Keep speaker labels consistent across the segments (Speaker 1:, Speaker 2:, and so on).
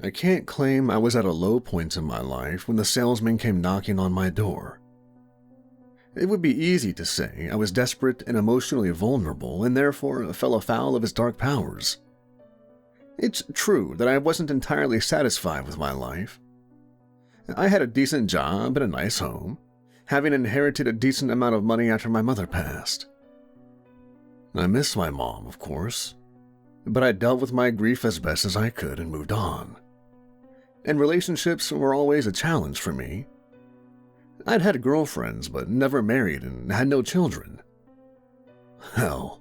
Speaker 1: I can't claim I was at a low point in my life when the salesman came knocking on my door. It would be easy to say I was desperate and emotionally vulnerable and therefore fell afoul of his dark powers. It's true that I wasn't entirely satisfied with my life. I had a decent job and a nice home, having inherited a decent amount of money after my mother passed. I miss my mom, of course, but I dealt with my grief as best as I could and moved on. And relationships were always a challenge for me. I'd had girlfriends, but never married and had no children. Hell.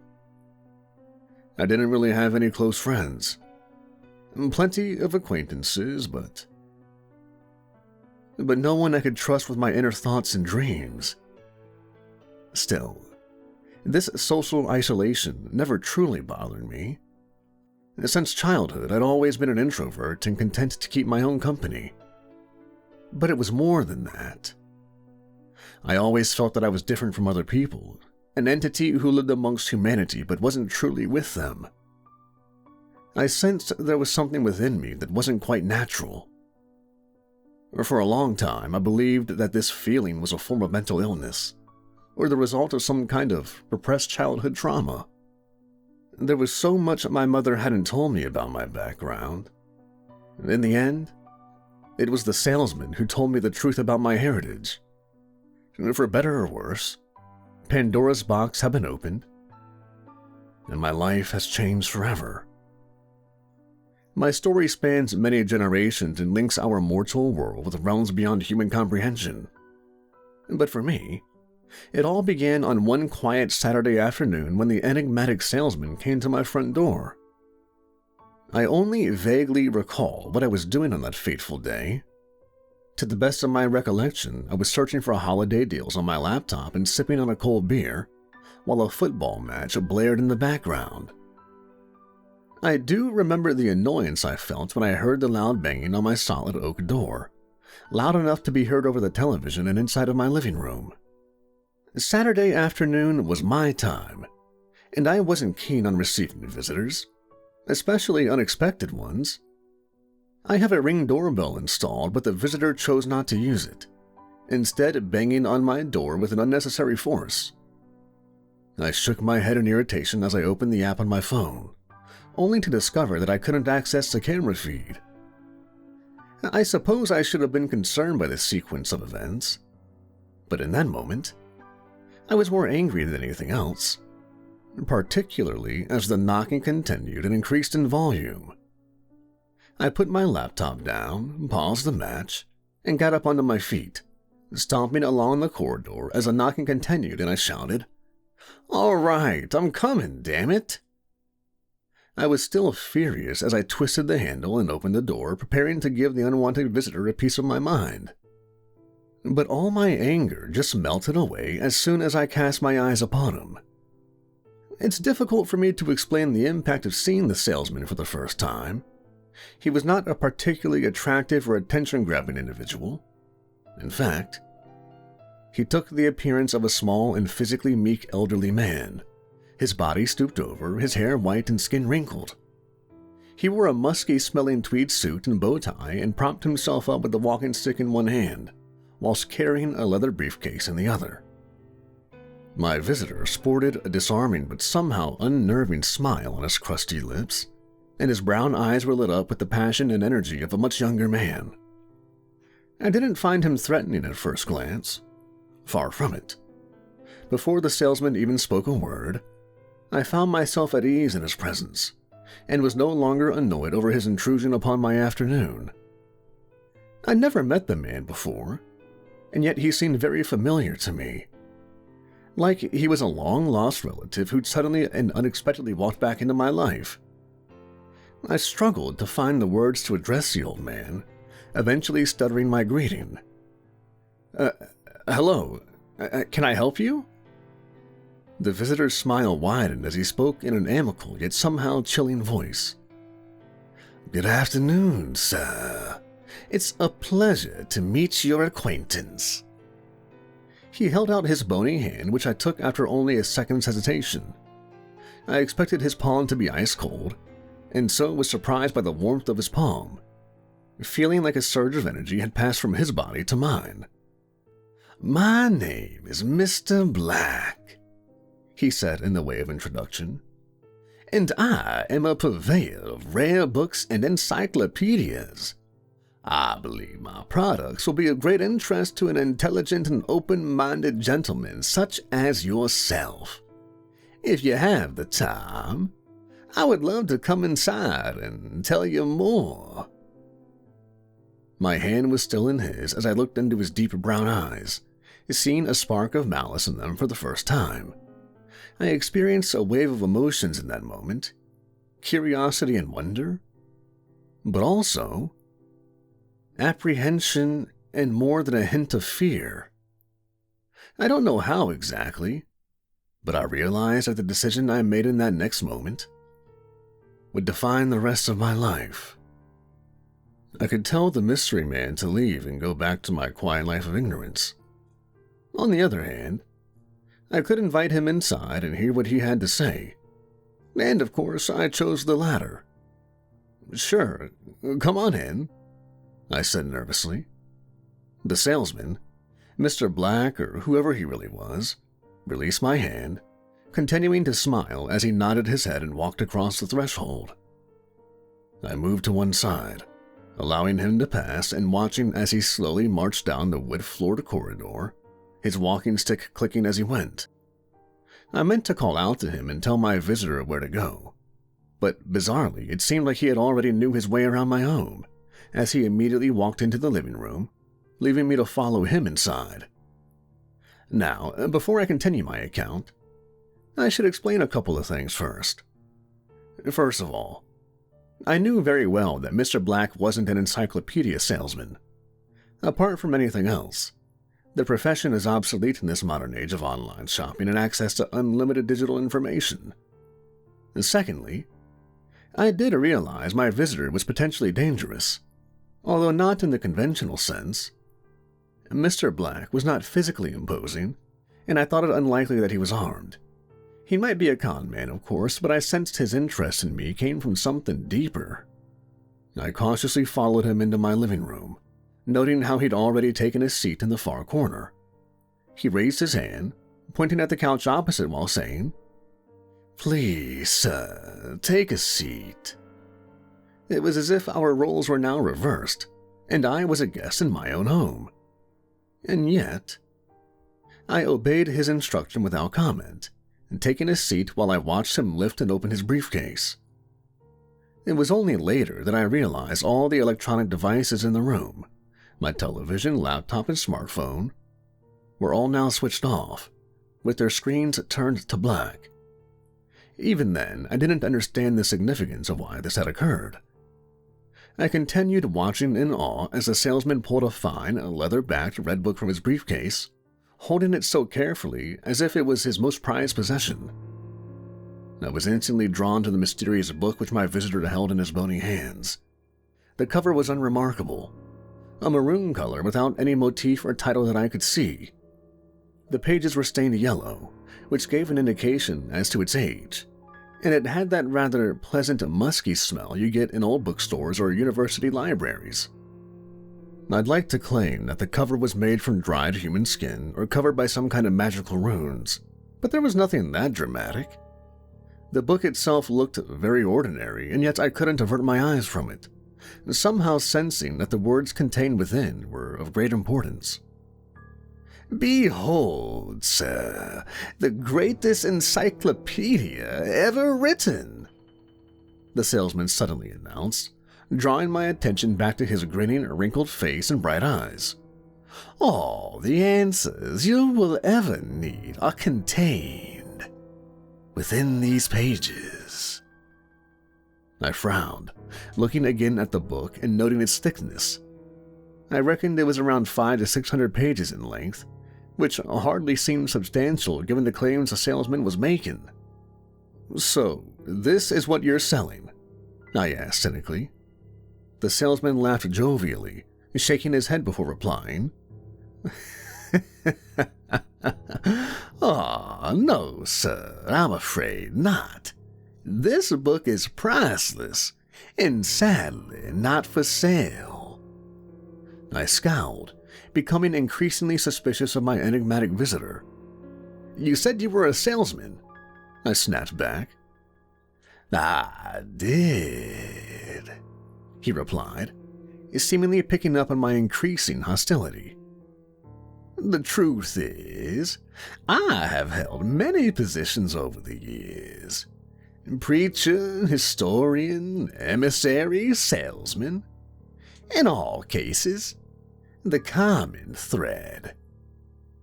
Speaker 1: I didn't really have any close friends. Plenty of acquaintances, but no one I could trust with my inner thoughts and dreams. Still, this social isolation never truly bothered me. Since childhood, I'd always been an introvert and content to keep my own company. But it was more than that. I always felt that I was different from other people, an entity who lived amongst humanity but wasn't truly with them. I sensed there was something within me that wasn't quite natural. For a long time, I believed that this feeling was a form of mental illness, or the result of some kind of repressed childhood trauma. There was so much my mother hadn't told me about my background. In the end, it was the salesman who told me the truth about my heritage. For better or worse, Pandora's box had been opened, and my life has changed forever. My story spans many generations and links our mortal world with realms beyond human comprehension. But for me, it all began on one quiet Saturday afternoon when the enigmatic salesman came to my front door. I only vaguely recall what I was doing on that fateful day. To the best of my recollection, I was searching for holiday deals on my laptop and sipping on a cold beer, while a football match blared in the background. I do remember the annoyance I felt when I heard the loud banging on my solid oak door, loud enough to be heard over the television and inside of my living room. Saturday afternoon was my time, and I wasn't keen on receiving visitors, especially unexpected ones. I have a Ring doorbell installed, but the visitor chose not to use it, instead banging on my door with an unnecessary force. I shook my head in irritation as I opened the app on my phone, only to discover that I couldn't access the camera feed. I suppose I should have been concerned by this sequence of events, but in that moment, I was more angry than anything else, particularly as the knocking continued and increased in volume. I put my laptop down, paused the match, and got up onto my feet, stomping along the corridor as the knocking continued, and I shouted, "All right, I'm coming, damn it!" I was still furious as I twisted the handle and opened the door, preparing to give the unwanted visitor a piece of my mind. But all my anger just melted away as soon as I cast my eyes upon him. It's difficult for me to explain the impact of seeing the salesman for the first time. He was not a particularly attractive or attention-grabbing individual. In fact, he took the appearance of a small and physically meek elderly man, his body stooped over, his hair white and skin wrinkled. He wore a musky-smelling tweed suit and bow tie and propped himself up with a walking stick in one hand, whilst carrying a leather briefcase in the other. My visitor sported a disarming but somehow unnerving smile on his crusty lips, and his brown eyes were lit up with the passion and energy of a much younger man. I didn't find him threatening at first glance. Far from it. Before the salesman even spoke a word, I found myself at ease in his presence, and was no longer annoyed over his intrusion upon my afternoon. I'd never met the man before, and yet he seemed very familiar to me. Like he was a long-lost relative who'd suddenly and unexpectedly walked back into my life. I struggled to find the words to address the old man, eventually stuttering my greeting. Hello, can I help you?" The visitor's smile widened as he spoke in an amicable yet somehow chilling voice. "Good afternoon, sir. It's a pleasure to meet your acquaintance." He held out his bony hand, which I took after only a second's hesitation. I expected his palm to be ice cold, and so was surprised by the warmth of his palm. feeling like a surge of energy had passed from his body to mine. "My name is Mr. Black," he said in the way of introduction, "and I am a purveyor of rare books and encyclopedias. I believe my products will be of great interest to an intelligent and open-minded gentleman such as yourself. If you have the time, I would love to come inside and tell you more." My hand was still in his as I looked into his deep brown eyes, seeing a spark of malice in them for the first time. I experienced a wave of emotions in that moment, curiosity and wonder, but also apprehension and more than a hint of fear. I don't know how exactly, but I realized that the decision I made in that next moment would define the rest of my life. I could tell the mystery man to leave and go back to my quiet life of ignorance. On the other hand, I could invite him inside and hear what he had to say, and of course I chose the latter. "Sure, come on in," I said nervously. The salesman, Mr. Black or whoever he really was, released my hand, continuing to smile as he nodded his head and walked across the threshold. I moved to one side, allowing him to pass and watching as he slowly marched down the wood-floored corridor, his walking stick clicking as he went. I meant to call out to him and tell my visitor where to go, but bizarrely it seemed like he had already knew his way around my home, as he immediately walked into the living room, leaving me to follow him inside. Now, before I continue my account, I should explain a couple of things first. First of all, I knew very well that Mr. Black wasn't an encyclopedia salesman. Apart from anything else, the profession is obsolete in this modern age of online shopping and access to unlimited digital information. Secondly, I did realize my visitor was potentially dangerous, although not in the conventional sense. Mr. Black was not physically imposing, and I thought it unlikely that he was armed. He might be a con man, of course, but I sensed his interest in me came from something deeper. I cautiously followed him into my living room, noting how he'd already taken his seat in the far corner. He raised his hand, pointing at the couch opposite while saying, "Please, sir, take a seat." It was as if our roles were now reversed, and I was a guest in my own home. And yet, I obeyed his instruction without comment, and taking a seat while I watched him lift and open his briefcase. It was only later that I realized all the electronic devices in the room, my television, laptop, and smartphone, were all now switched off, with their screens turned to black. Even then, I didn't understand the significance of why this had occurred. I continued watching in awe as the salesman pulled a fine, leather-backed red book from his briefcase, holding it so carefully as if it was his most prized possession. I was instantly drawn to the mysterious book which my visitor held in his bony hands. The cover was unremarkable, a maroon color without any motif or title that I could see. The pages were stained yellow, which gave an indication as to its age, and it had that rather pleasant musky smell you get in old bookstores or university libraries. I'd like to claim that the cover was made from dried human skin or covered by some kind of magical runes, but there was nothing that dramatic. The book itself looked very ordinary, and yet I couldn't avert my eyes from it, somehow sensing that the words contained within were of great importance. "Behold, sir, the greatest encyclopedia ever written," the salesman suddenly announced, drawing my attention back to his grinning, wrinkled face and bright eyes. "All the answers you will ever need are contained within these pages." I frowned, looking again at the book and noting its thickness. I reckoned it was around 500 to 600 pages in length, which hardly seemed substantial given the claims the salesman was making. "So, this is what you're selling?" I asked cynically. The salesman laughed jovially, shaking his head before replying, "Oh, no, sir, I'm afraid not. This book is priceless, and sadly not for sale. I scowled, becoming increasingly suspicious of my enigmatic visitor. "You said you were a salesman," I snapped back. "I did," he replied, seemingly picking up on my increasing hostility. "The truth is, I have held many positions over the years. Preacher, historian, emissary, salesman. In all cases, the common thread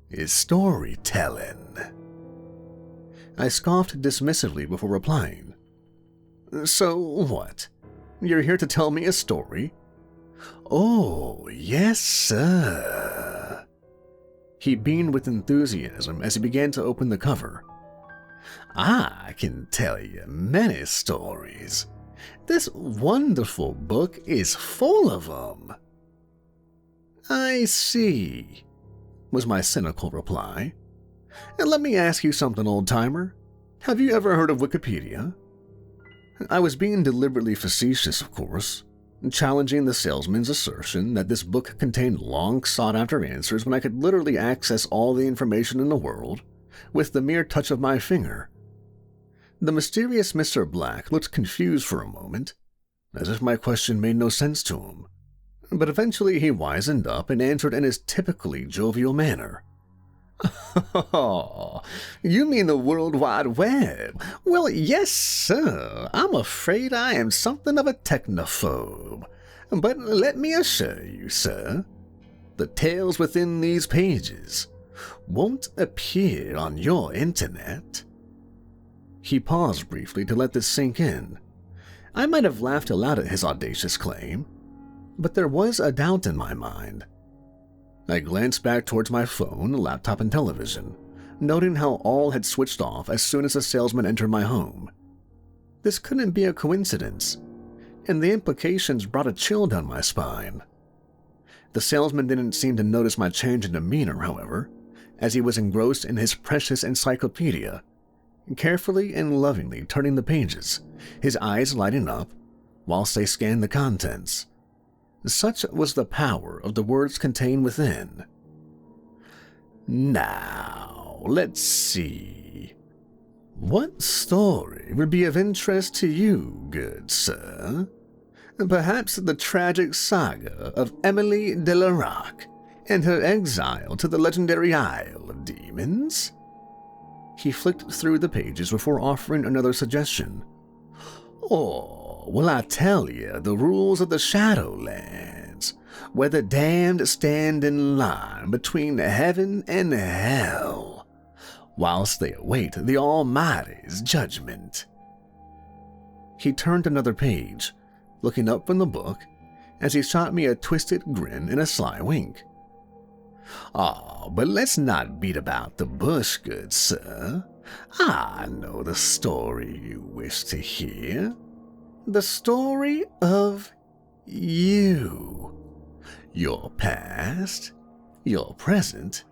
Speaker 1: is storytelling." I scoffed dismissively before replying. "So what? You're here to tell me a story?" "Oh, yes, sir." He beamed with enthusiasm as he began to open the cover. "I can tell you many stories. This wonderful book is full of them." "I see," was my cynical reply. "And let me ask you something, old-timer. Have you ever heard of Wikipedia?" I was being deliberately facetious, of course, challenging the salesman's assertion that this book contained long-sought-after answers when I could literally access all the information in the world with the mere touch of my finger. The mysterious Mr. Black looked confused for a moment, as if my question made no sense to him, but eventually he wizened up and answered in his typically jovial manner. "Oh, you mean the World Wide Web? Well, yes, sir. I'm afraid I am something of a technophobe. But let me assure you, sir, the tales within these pages won't appear on your internet." He paused briefly to let this sink in. I might have laughed aloud at his audacious claim, but there was a doubt in my mind. I glanced back towards my phone, laptop, and television, noting how all had switched off as soon as the salesman entered my home. This couldn't be a coincidence, and the implications brought a chill down my spine. The salesman didn't seem to notice my change in demeanor, however, as he was engrossed in his precious encyclopedia, carefully and lovingly turning the pages, his eyes lighting up whilst they scanned the contents. Such was the power of the words contained within. "Now, let's see. What story would be of interest to you, good sir? Perhaps the tragic saga of Emily de la Roque and her exile to the legendary Isle of Demons?" He flicked through the pages before offering another suggestion. "Or will I tell you the rules of the Shadowlands, where the damned stand in line between heaven and hell, whilst they await the Almighty's judgment?" He turned another page, looking up from the book, as he shot me a twisted grin and a sly wink. "Oh, but let's not beat about the bush, good sir. I know the story you wish to hear. The story of you. Your past, your present,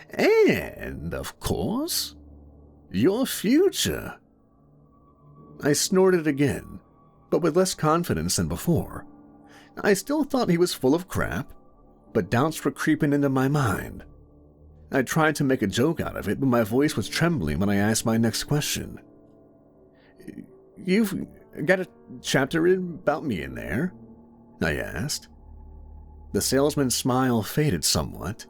Speaker 1: and, of course, your future." I snorted again, but with less confidence than before. I still thought he was full of crap, but doubts were creeping into my mind. I tried to make a joke out of it, but my voice was trembling when I asked my next question. "You've got a chapter about me in there?" I asked. The salesman's smile faded somewhat,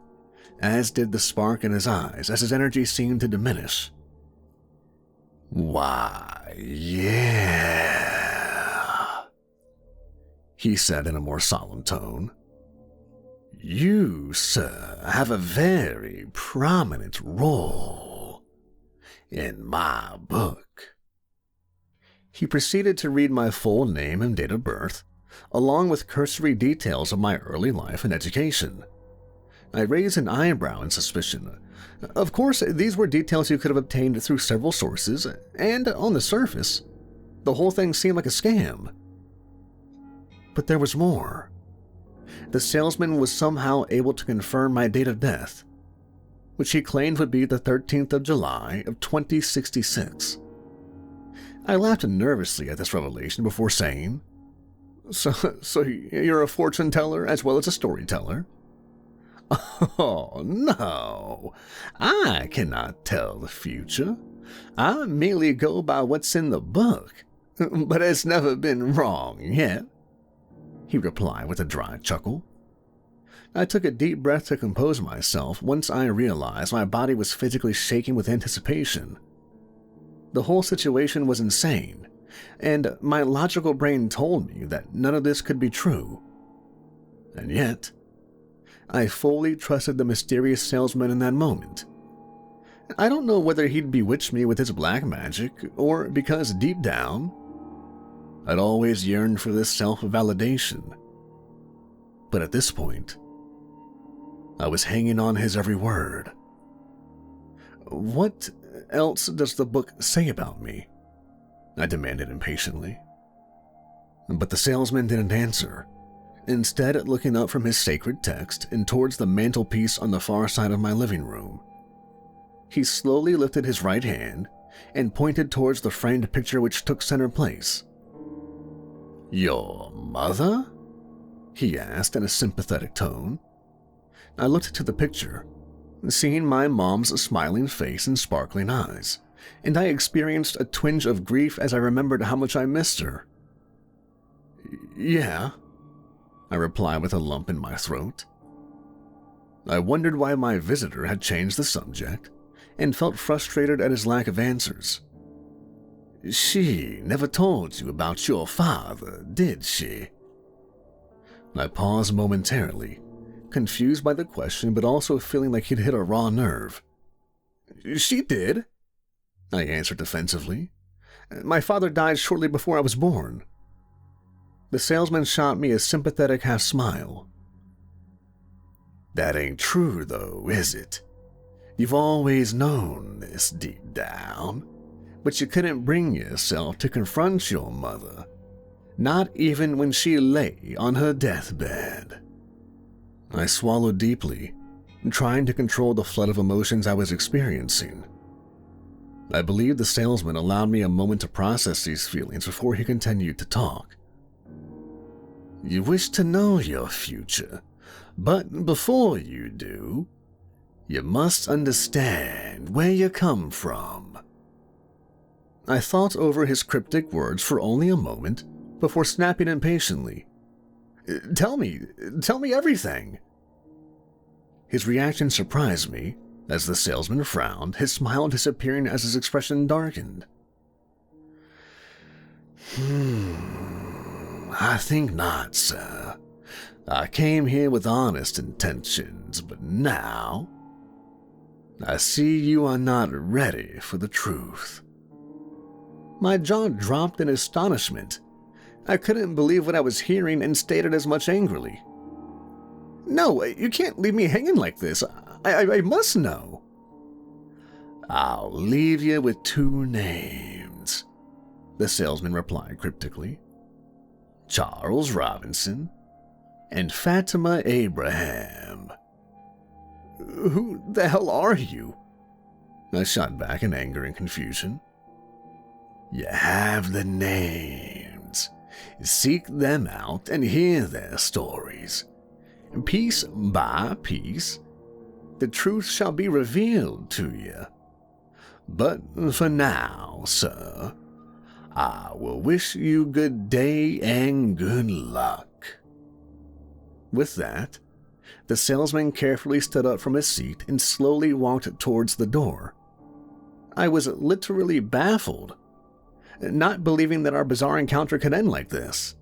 Speaker 1: as did the spark in his eyes as his energy seemed to diminish. "Why, yeah," he said in a more solemn tone. "You, sir, have a very prominent role in my book." He proceeded to read my full name and date of birth, along with cursory details of my early life and education. I raised an eyebrow in suspicion. Of course, these were details you could have obtained through several sources, and on the surface, the whole thing seemed like a scam. But there was more. The salesman was somehow able to confirm my date of death, which he claimed would be the 13th of July of 2066. I laughed nervously at this revelation before saying, So you're a fortune teller as well as a storyteller? Oh, no. I cannot tell the future. I merely go by what's in the book. But it's never been wrong yet, he replied with a dry chuckle. I took a deep breath to compose myself once I realized my body was physically shaking with anticipation. The whole situation was insane, and my logical brain told me that none of this could be true. And yet, I fully trusted the mysterious salesman in that moment. I don't know whether he'd bewitched me with his black magic, or because deep down, I'd always yearned for this self-validation. But at this point, I was hanging on his every word. What else does the book say about me? I demanded impatiently. But the salesman didn't answer, instead looking up from his sacred text and towards the mantelpiece on the far side of my living room. He slowly lifted his right hand and pointed towards the framed picture which took center place. "Your mother?" he asked in a sympathetic tone. I looked to the picture, seeing my mom's smiling face and sparkling eyes, and I experienced a twinge of grief as I remembered how much I missed her. "Yeah," I replied with a lump in my throat. I wondered why my visitor had changed the subject and felt frustrated at his lack of answers. "She never told you about your father, did she?" I paused momentarily, confused by the question but also feeling like he'd hit a raw nerve. "She did," I answered defensively. "My father died shortly before I was born." The salesman shot me a sympathetic half-smile. "That ain't true, though, is it? You've always known this deep down, but you couldn't bring yourself to confront your mother, not even when she lay on her deathbed." I swallowed deeply, trying to control the flood of emotions I was experiencing. I believe the salesman allowed me a moment to process these feelings before he continued to talk. "You wish to know your future, but before you do, you must understand where you come from." I thought over his cryptic words for only a moment before snapping impatiently. Tell me everything." His reaction surprised me as the salesman frowned, his smile disappearing as his expression darkened. "I think not, sir. I came here with honest intentions, but now I see you are not ready for the truth." My jaw dropped in astonishment. I couldn't believe what I was hearing and stated as much angrily. "No, you can't leave me hanging like this. I must know." "I'll leave you with 2 names," the salesman replied cryptically. "Charles Robinson and Fatima Abraham." "Who the hell are you?" I shot back in anger and confusion. "You have the names. Seek them out and hear their stories. Piece by piece, the truth shall be revealed to you. But for now, sir, I will wish you good day and good luck." With that, the salesman carefully stood up from his seat and slowly walked towards the door. I was literally baffled, not believing that our bizarre encounter could end like this.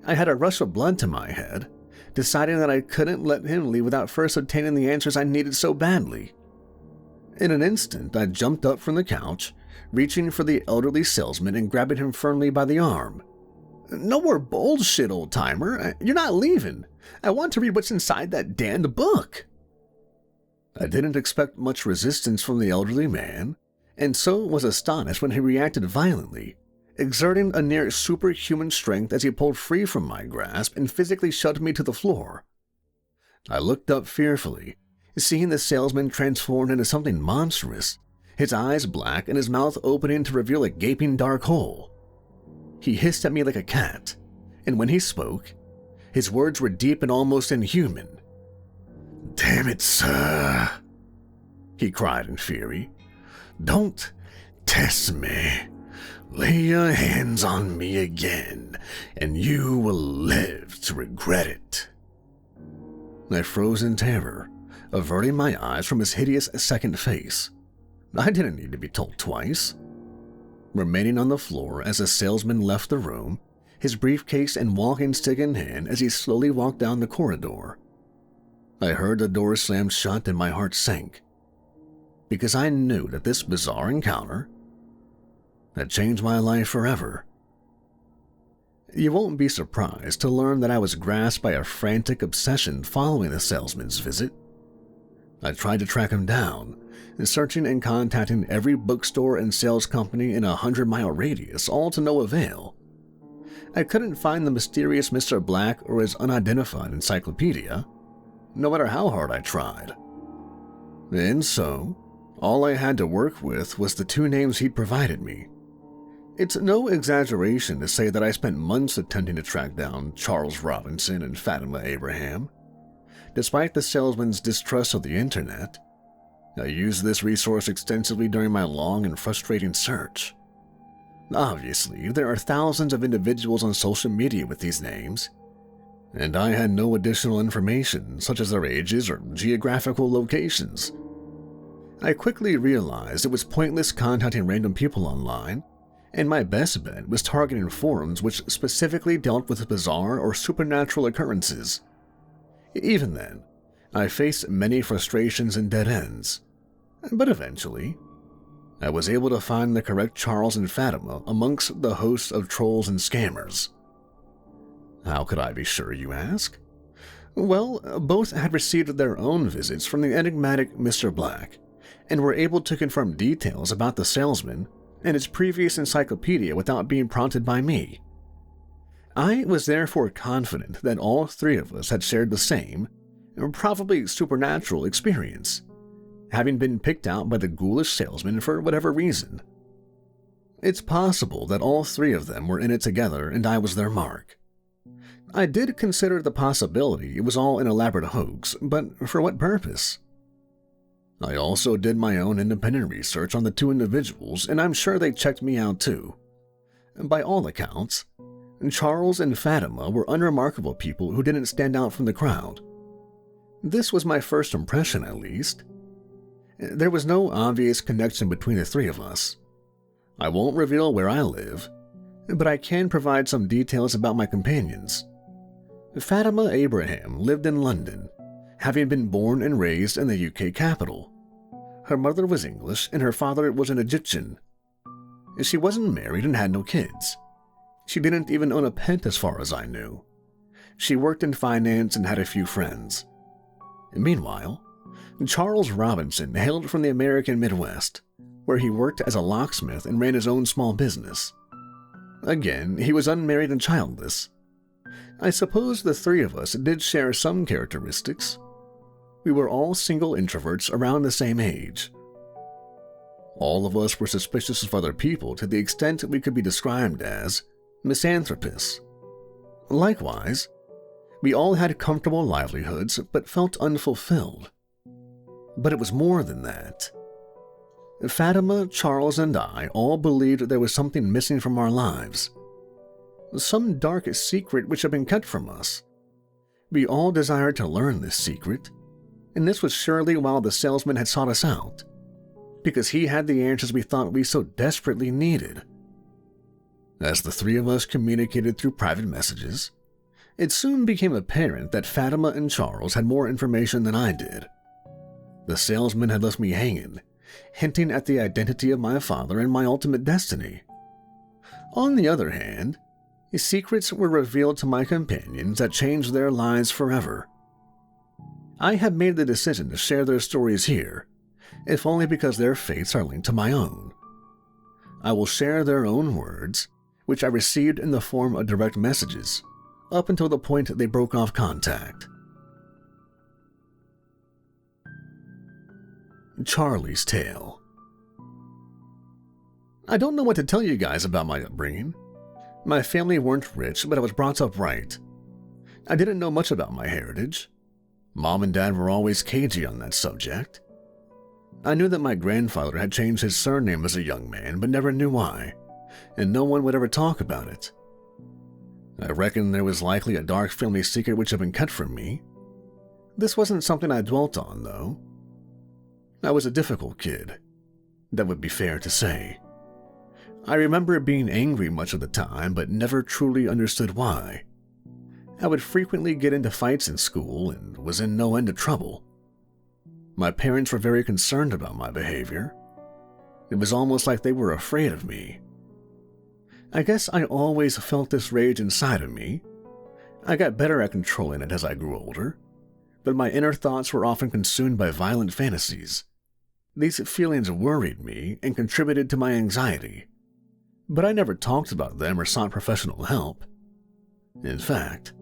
Speaker 1: I had a rush of blood to my head, deciding that I couldn't let him leave without first obtaining the answers I needed so badly. In an instant, I jumped up from the couch, reaching for the elderly salesman and grabbing him firmly by the arm. "No more bullshit, old-timer. You're not leaving. I want to read what's inside that damned book." I didn't expect much resistance from the elderly man, and so was astonished when he reacted violently, exerting a near superhuman strength as he pulled free from my grasp and physically shoved me to the floor. I looked up fearfully, seeing the salesman transformed into something monstrous, his eyes black and his mouth opening to reveal a gaping dark hole. He hissed at me like a cat, and when he spoke, his words were deep and almost inhuman. "Damn it, sir," he cried in fury. "Don't test me. Lay your hands on me again, and you will live to regret it." I froze in terror, averting my eyes from his hideous second face. I didn't need to be told twice. Remaining on the floor as the salesman left the room, his briefcase and walking stick in hand as he slowly walked down the corridor, I heard the door slam shut and my heart sank, because I knew that this bizarre encounter had changed my life forever. You won't be surprised to learn that I was grasped by a frantic obsession following the salesman's visit. I tried to track him down, searching and contacting every bookstore and sales company in a 100-mile radius, all to no avail. I couldn't find the mysterious Mr. Black or his unidentified encyclopedia, no matter how hard I tried. And so, all I had to work with was the two names he'd provided me. It's no exaggeration to say that I spent months attempting to track down Charles Robinson and Fatima Abraham. Despite the salesman's distrust of the internet, I used this resource extensively during my long and frustrating search. Obviously, there are thousands of individuals on social media with these names, and I had no additional information such as their ages or geographical locations. I quickly realized it was pointless contacting random people online, and my best bet was targeting forums which specifically dealt with bizarre or supernatural occurrences. Even then, I faced many frustrations and dead ends, but eventually, I was able to find the correct Charles and Fatima amongst the hosts of trolls and scammers. How could I be sure, you ask? Well, both had received their own visits from the enigmatic Mr. Black, and were able to confirm details about the salesman and his previous encyclopedia without being prompted by me. I was therefore confident that all three of us had shared the same, probably supernatural experience, having been picked out by the ghoulish salesman for whatever reason. It's possible that all three of them were in it together and I was their mark. I did consider the possibility it was all an elaborate hoax, but for what purpose? I also did my own independent research on the two individuals, and I'm sure they checked me out too. By all accounts, Charles and Fatima were unremarkable people who didn't stand out from the crowd. This was my first impression, at least. There was no obvious connection between the three of us. I won't reveal where I live, but I can provide some details about my companions. Fatima Abraham lived in London, having been born and raised in the UK capital. Her mother was English and her father was an Egyptian. She wasn't married and had no kids. She didn't even own a pet as far as I knew. She worked in finance and had a few friends. Meanwhile, Charles Robinson hailed from the American Midwest, where he worked as a locksmith and ran his own small business. Again, he was unmarried and childless. I suppose the three of us did share some characteristics. We were all single introverts around the same age. All of us were suspicious of other people to the extent we could be described as misanthropists. Likewise, we all had comfortable livelihoods but felt unfulfilled. But it was more than that. Fatima, Charles, and I all believed there was something missing from our lives. Some dark secret which had been kept from us. We all desired to learn this secret, and this was surely while the salesman had sought us out, because he had the answers we thought we so desperately needed. As the three of us communicated through private messages, it soon became apparent that Fatima and Charles had more information than I did. The salesman had left me hanging, hinting at the identity of my father and my ultimate destiny. On the other hand, secrets were revealed to my companions that changed their lives forever. I had made the decision to share their stories here, if only because their fates are linked to my own. I will share their own words, which I received in the form of direct messages, up until the point they broke off contact. Charlie's Tale. I don't know what to tell you guys about my upbringing. My family weren't rich, but I was brought up right. I didn't know much about my heritage. Mom and Dad were always cagey on that subject. I knew that my grandfather had changed his surname as a young man, but never knew why, and no one would ever talk about it. I reckon there was likely a dark family secret which had been kept from me. This wasn't something I dwelt on, though. I was a difficult kid. That would be fair to say. I remember being angry much of the time, but never truly understood why. I would frequently get into fights in school and was in no end of trouble. My parents were very concerned about my behavior. It was almost like they were afraid of me. I guess I always felt this rage inside of me. I got better at controlling it as I grew older, but my inner thoughts were often consumed by violent fantasies. These feelings worried me and contributed to my anxiety, but I never talked about them or sought professional help. In fact,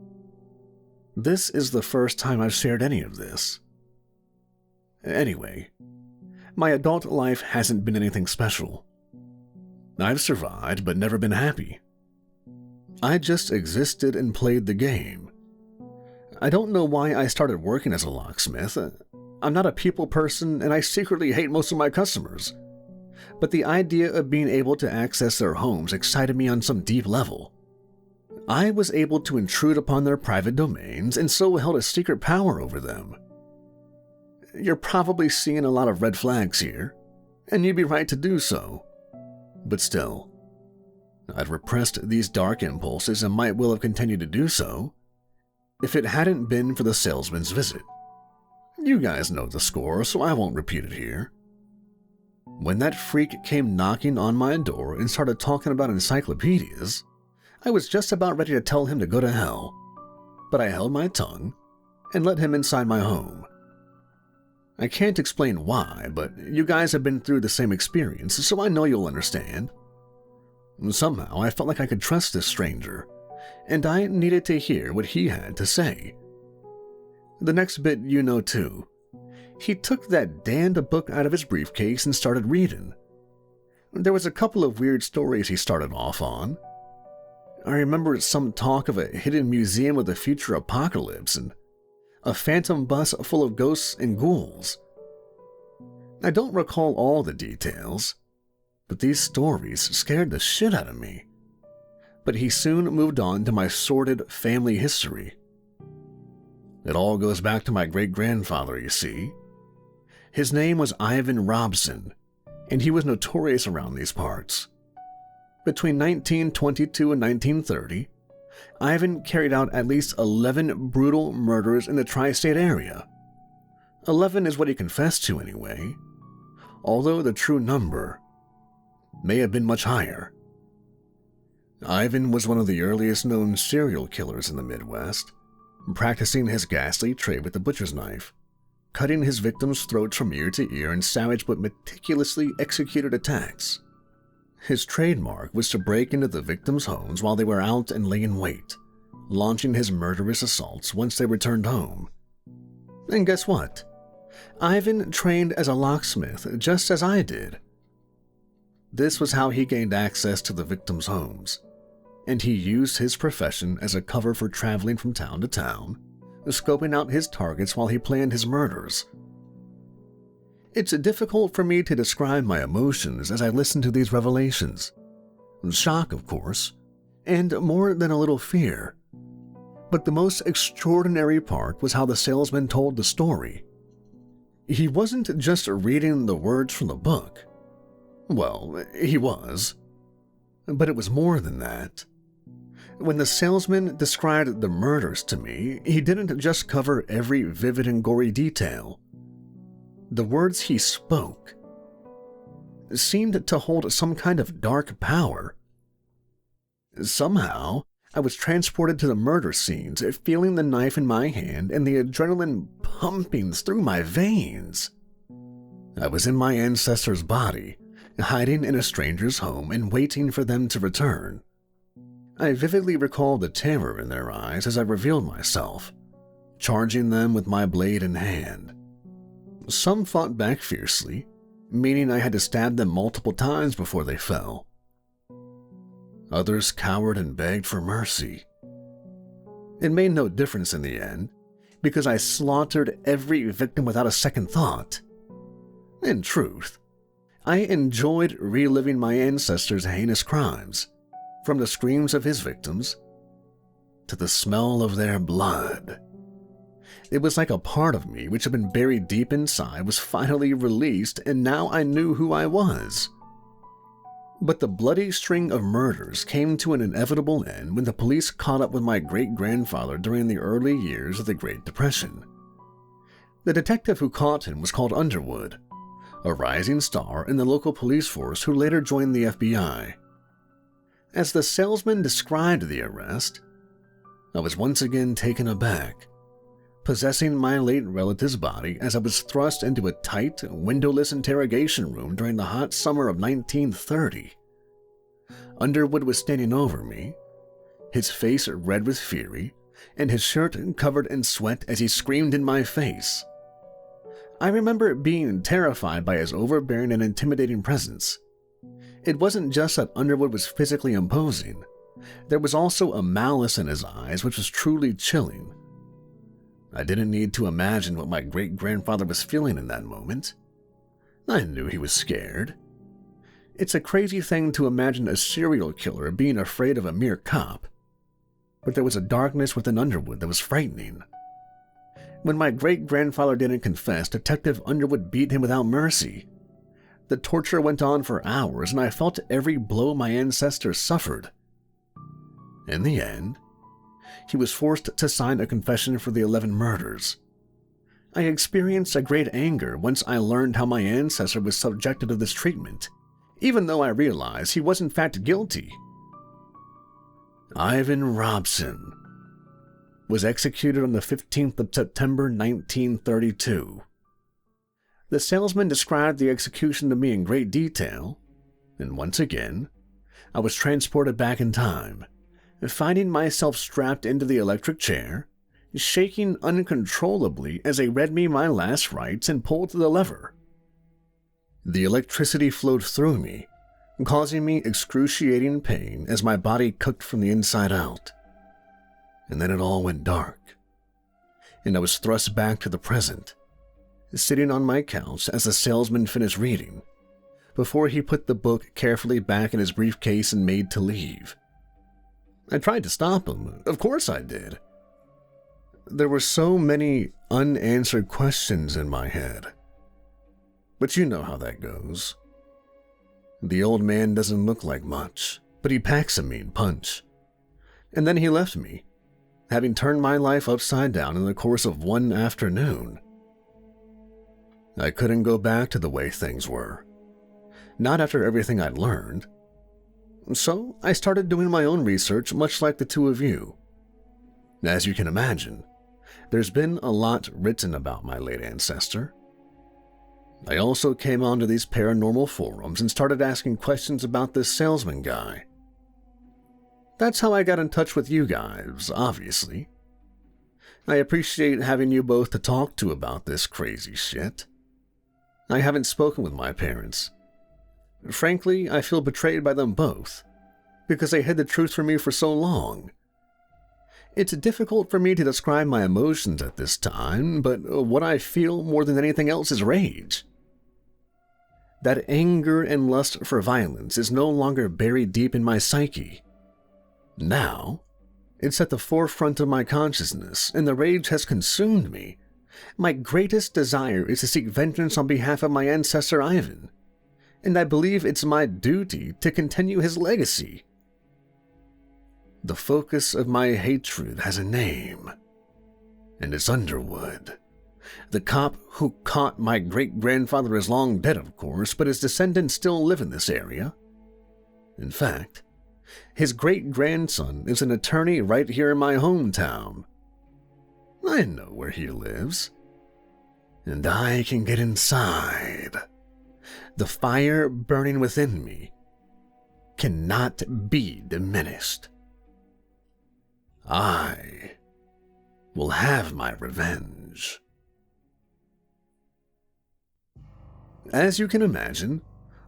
Speaker 1: this is the first time I've shared any of this. Anyway, my adult life hasn't been anything special. I've survived but never been happy. I just existed and played the game. I don't know why I started working as a locksmith. I'm not a people person and I secretly hate most of my customers. But the idea of being able to access their homes excited me on some deep level. I was able to intrude upon their private domains and so held a secret power over them. You're probably seeing a lot of red flags here, and you'd be right to do so. But still, I'd repressed these dark impulses and might well have continued to do so if it hadn't been for the salesman's visit. You guys know the score, so I won't repeat it here. When that freak came knocking on my door and started talking about encyclopedias, I was just about ready to tell him to go to hell, but I held my tongue and let him inside my home. I can't explain why, but you guys have been through the same experience, so I know you'll understand. Somehow, I felt like I could trust this stranger, and I needed to hear what he had to say. The next bit you know too. He took that damned book out of his briefcase and started reading. There was a couple of weird stories he started off on. I remember some talk of a hidden museum of the future apocalypse and a phantom bus full of ghosts and ghouls. I don't recall all the details, but these stories scared the shit out of me. But he soon moved on to my sordid family history. It all goes back to my great-grandfather, you see. His name was Ivan Robson, and he was notorious around these parts. Between 1922 and 1930, Ivan carried out at least 11 brutal murders in the tri-state area. 11 is what he confessed to anyway, although the true number may have been much higher. Ivan was one of the earliest known serial killers in the Midwest, practicing his ghastly trade with the butcher's knife, cutting his victims' throats from ear to ear in savage but meticulously executed attacks. His trademark was to break into the victims' homes while they were out and lay in wait, launching his murderous assaults once they returned home. And guess what? Ivan trained as a locksmith just as I did. This was how he gained access to the victims' homes, and he used his profession as a cover for traveling from town to town, scoping out his targets while he planned his murders. It's difficult for me to describe my emotions as I listen to these revelations. Shock, of course, and more than a little fear. But the most extraordinary part was how the salesman told the story. He wasn't just reading the words from the book. Well, he was. But it was more than that. When the salesman described the murders to me, he didn't just cover every vivid and gory detail. The words he spoke seemed to hold some kind of dark power. Somehow, I was transported to the murder scenes, feeling the knife in my hand and the adrenaline pumping through my veins. I was in my ancestor's body, hiding in a stranger's home and waiting for them to return. I vividly recall the terror in their eyes as I revealed myself, charging them with my blade in hand. Some fought back fiercely, meaning I had to stab them multiple times before they fell. Others cowered and begged for mercy. It made no difference in the end, because I slaughtered every victim without a second thought. In truth, I enjoyed reliving my ancestors' heinous crimes, from the screams of his victims to the smell of their blood. It was like a part of me which had been buried deep inside was finally released, and now I knew who I was. But the bloody string of murders came to an inevitable end when the police caught up with my great-grandfather during the early years of the Great Depression. The detective who caught him was called Underwood, a rising star in the local police force who later joined the FBI. As the salesman described the arrest, I was once again taken aback, possessing my late relative's body as I was thrust into a tight, windowless interrogation room during the hot summer of 1930. Underwood was standing over me, his face red with fury, and his shirt covered in sweat as he screamed in my face. I remember being terrified by his overbearing and intimidating presence. It wasn't just that Underwood was physically imposing. There was also a malice in his eyes which was truly chilling. I didn't need to imagine what my great-grandfather was feeling in that moment. I knew he was scared. It's a crazy thing to imagine a serial killer being afraid of a mere cop, but there was a darkness within Underwood that was frightening. When my great-grandfather didn't confess, Detective Underwood beat him without mercy. The torture went on for hours, and I felt every blow my ancestors suffered. In the end, he was forced to sign a confession for the 11 murders. I experienced a great anger once I learned how my ancestor was subjected to this treatment, even though I realized he was in fact guilty. Ivan Robson was executed on the 15th of September 1932. The salesman described the execution to me in great detail, and once again, I was transported back in time, finding myself strapped into the electric chair, shaking uncontrollably as they read me my last rites and pulled the lever. The electricity flowed through me, causing me excruciating pain as my body cooked from the inside out. And then it all went dark, and I was thrust back to the present, sitting on my couch as the salesman finished reading, before he put the book carefully back in his briefcase and made to leave. I tried to stop him. Of course I did. There were so many unanswered questions in my head. But you know how that goes. The old man doesn't look like much, but he packs a mean punch. And then he left me, having turned my life upside down in the course of one afternoon. I couldn't go back to the way things were. Not after everything I'd learned. So I started doing my own research, much like the two of you. As you can imagine, there's been a lot written about my late ancestor. I also came onto these paranormal forums and started asking questions about this salesman guy. That's how I got in touch with you guys, obviously. I appreciate having you both to talk to about this crazy shit. I haven't spoken with my parents. Frankly, I feel betrayed by them both, because they hid the truth from me for so long. It's difficult for me to describe my emotions at this time, but what I feel more than anything else is rage. That anger and lust for violence is no longer buried deep in my psyche. Now, it's at the forefront of my consciousness, and the rage has consumed me. My greatest desire is to seek vengeance on behalf of my ancestor Ivan, and I believe it's my duty to continue his legacy. The focus of my hatred has a name, and it's Underwood. The cop who caught my great-grandfather is long dead, of course, but his descendants still live in this area. In fact, his great-grandson is an attorney right here in my hometown. I know where he lives, and I can get inside. The fire burning within me cannot be diminished. I will have my revenge. As you can imagine,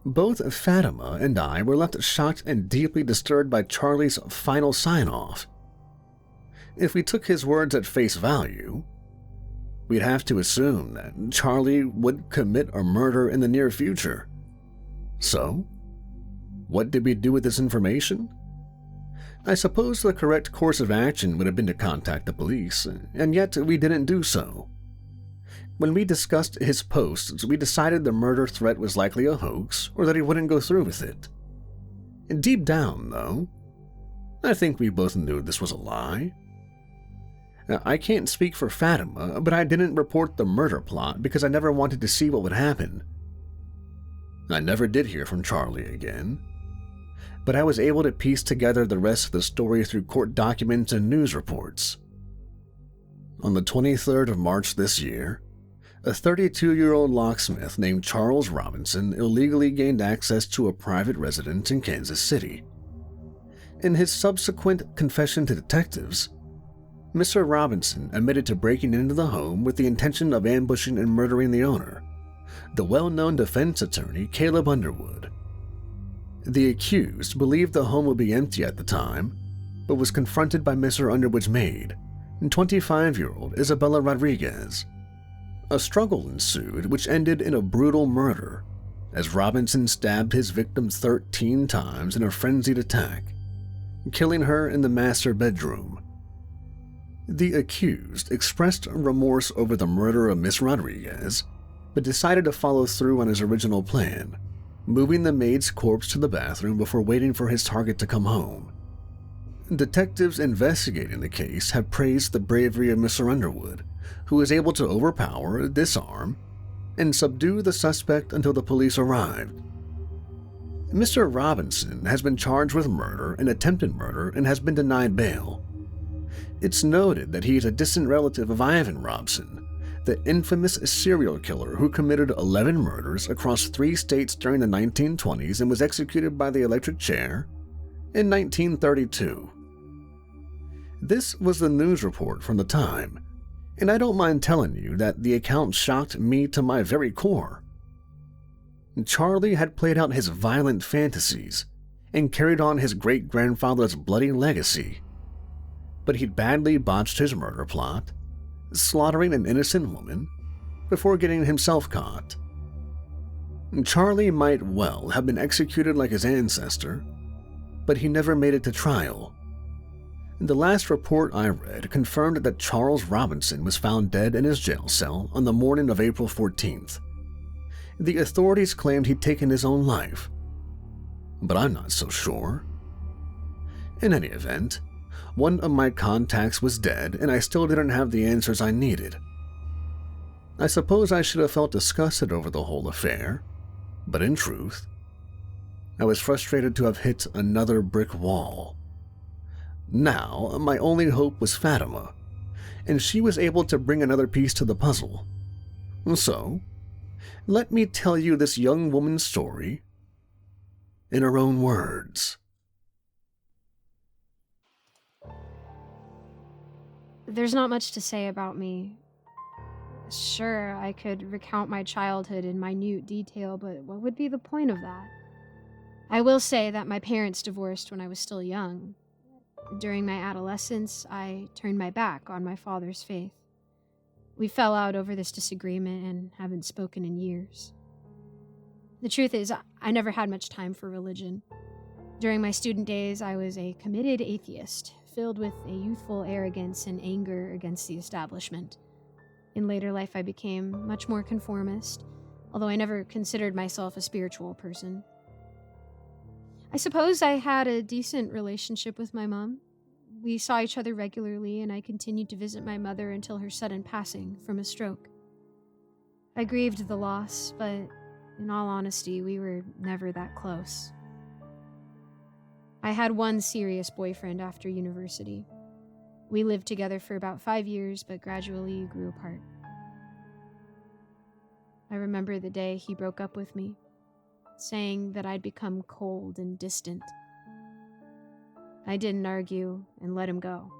Speaker 1: Both Fatima and I were left shocked and deeply disturbed by Charlie's final sign-off. If we took his words at face value, we'd have to assume that Charlie would commit a murder in the near future. So, what did we do with this information? I suppose the correct course of action would have been to contact the police, and yet we didn't do so. When we discussed his posts, we decided the murder threat was likely a hoax or that he wouldn't go through with it. Deep down, though, I think we both knew this was a lie. Now, I can't speak for Fatima, but I didn't report the murder plot because I never wanted to see what would happen. I never did hear from Charlie again, but I was able to piece together the rest of the story through court documents and news reports. On the 23rd of March this year, a 32-year-old locksmith named Charles Robinson illegally gained access to a private residence in Kansas City. In his subsequent confession to detectives, Mr. Robinson admitted to breaking into the home with the intention of ambushing and murdering the owner, the well-known defense attorney Caleb Underwood. The accused believed the home would be empty at the time, but was confronted by Mr. Underwood's maid, 25-year-old Isabella Rodriguez. A struggle ensued which ended in a brutal murder, as Robinson stabbed his victim 13 times in a frenzied attack, killing her in the master bedroom. The accused expressed remorse over the murder of Miss Rodriguez, but decided to follow through on his original plan, moving the maid's corpse to the bathroom before waiting for his target to come home. Detectives investigating the case have praised the bravery of Mr. Underwood, who was able to overpower, disarm, and subdue the suspect until the police arrived. Mr. Robinson has been charged with murder and attempted murder and has been denied bail. It's noted that he is a distant relative of Ivan Robson, the infamous serial killer who committed 11 murders across 3 states during the 1920s and was executed by the electric chair in 1932. This was the news report from the time, and I don't mind telling you that the account shocked me to my very core. Charlie had played out his violent fantasies and carried on his great-grandfather's bloody legacy, but he'd badly botched his murder plot, slaughtering an innocent woman before getting himself caught. Charlie might well have been executed like his ancestor, but he never made it to trial. The last report I read confirmed that Charles Robinson was found dead in his jail cell on the morning of April 14th. The authorities claimed he'd taken his own life, but I'm not so sure. In any event, one of my contacts was dead and I still didn't have the answers I needed. I suppose I should have felt disgusted over the whole affair, but in truth, I was frustrated to have hit another brick wall. Now, my only hope was Fatima, and she was able to bring another piece to the puzzle. So, let me tell you this young woman's story in her own words.
Speaker 2: There's not much to say about me. Sure, I could recount my childhood in minute detail, but what would be the point of that? I will say that my parents divorced when I was still young. During my adolescence, I turned my back on my father's faith. We fell out over this disagreement and haven't spoken in years. The truth is, I never had much time for religion. During my student days, I was a committed atheist, filled with a youthful arrogance and anger against the establishment. In later life, I became much more conformist, although I never considered myself a spiritual person. I suppose I had a decent relationship with my mom. We saw each other regularly, and I continued to visit my mother until her sudden passing from a stroke. I grieved the loss, but in all honesty, we were never that close. I had one serious boyfriend after university. We lived together for about 5 years, but gradually grew apart. I remember the day he broke up with me, saying that I'd become cold and distant. I didn't argue and let him go.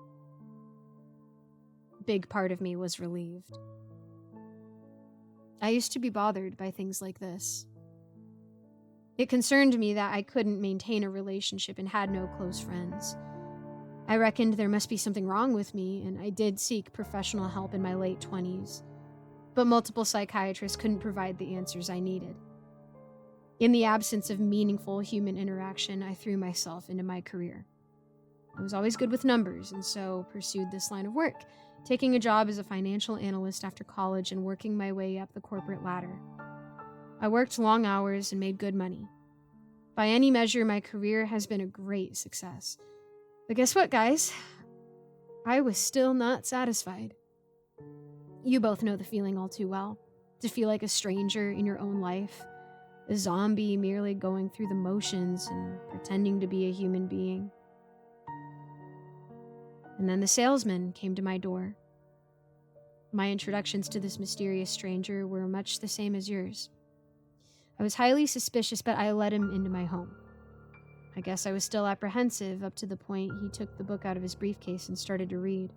Speaker 2: A big part of me was relieved. I used to be bothered by things like this. It concerned me that I couldn't maintain a relationship and had no close friends. I reckoned there must be something wrong with me, and I did seek professional help in my late 20s. But multiple psychiatrists couldn't provide the answers I needed. In the absence of meaningful human interaction, I threw myself into my career. I was always good with numbers, and so pursued this line of work, taking a job as a financial analyst after college and working my way up the corporate ladder. I worked long hours and made good money. By any measure, my career has been a great success. But guess what, guys? I was still not satisfied. You both know the feeling all too well. To feel like a stranger in your own life. A zombie merely going through the motions and pretending to be a human being. And then the salesman came to my door. My introductions to this mysterious stranger were much the same as yours. I was highly suspicious, but I let him into my home. I guess I was still apprehensive up to the point he took the book out of his briefcase and started to read.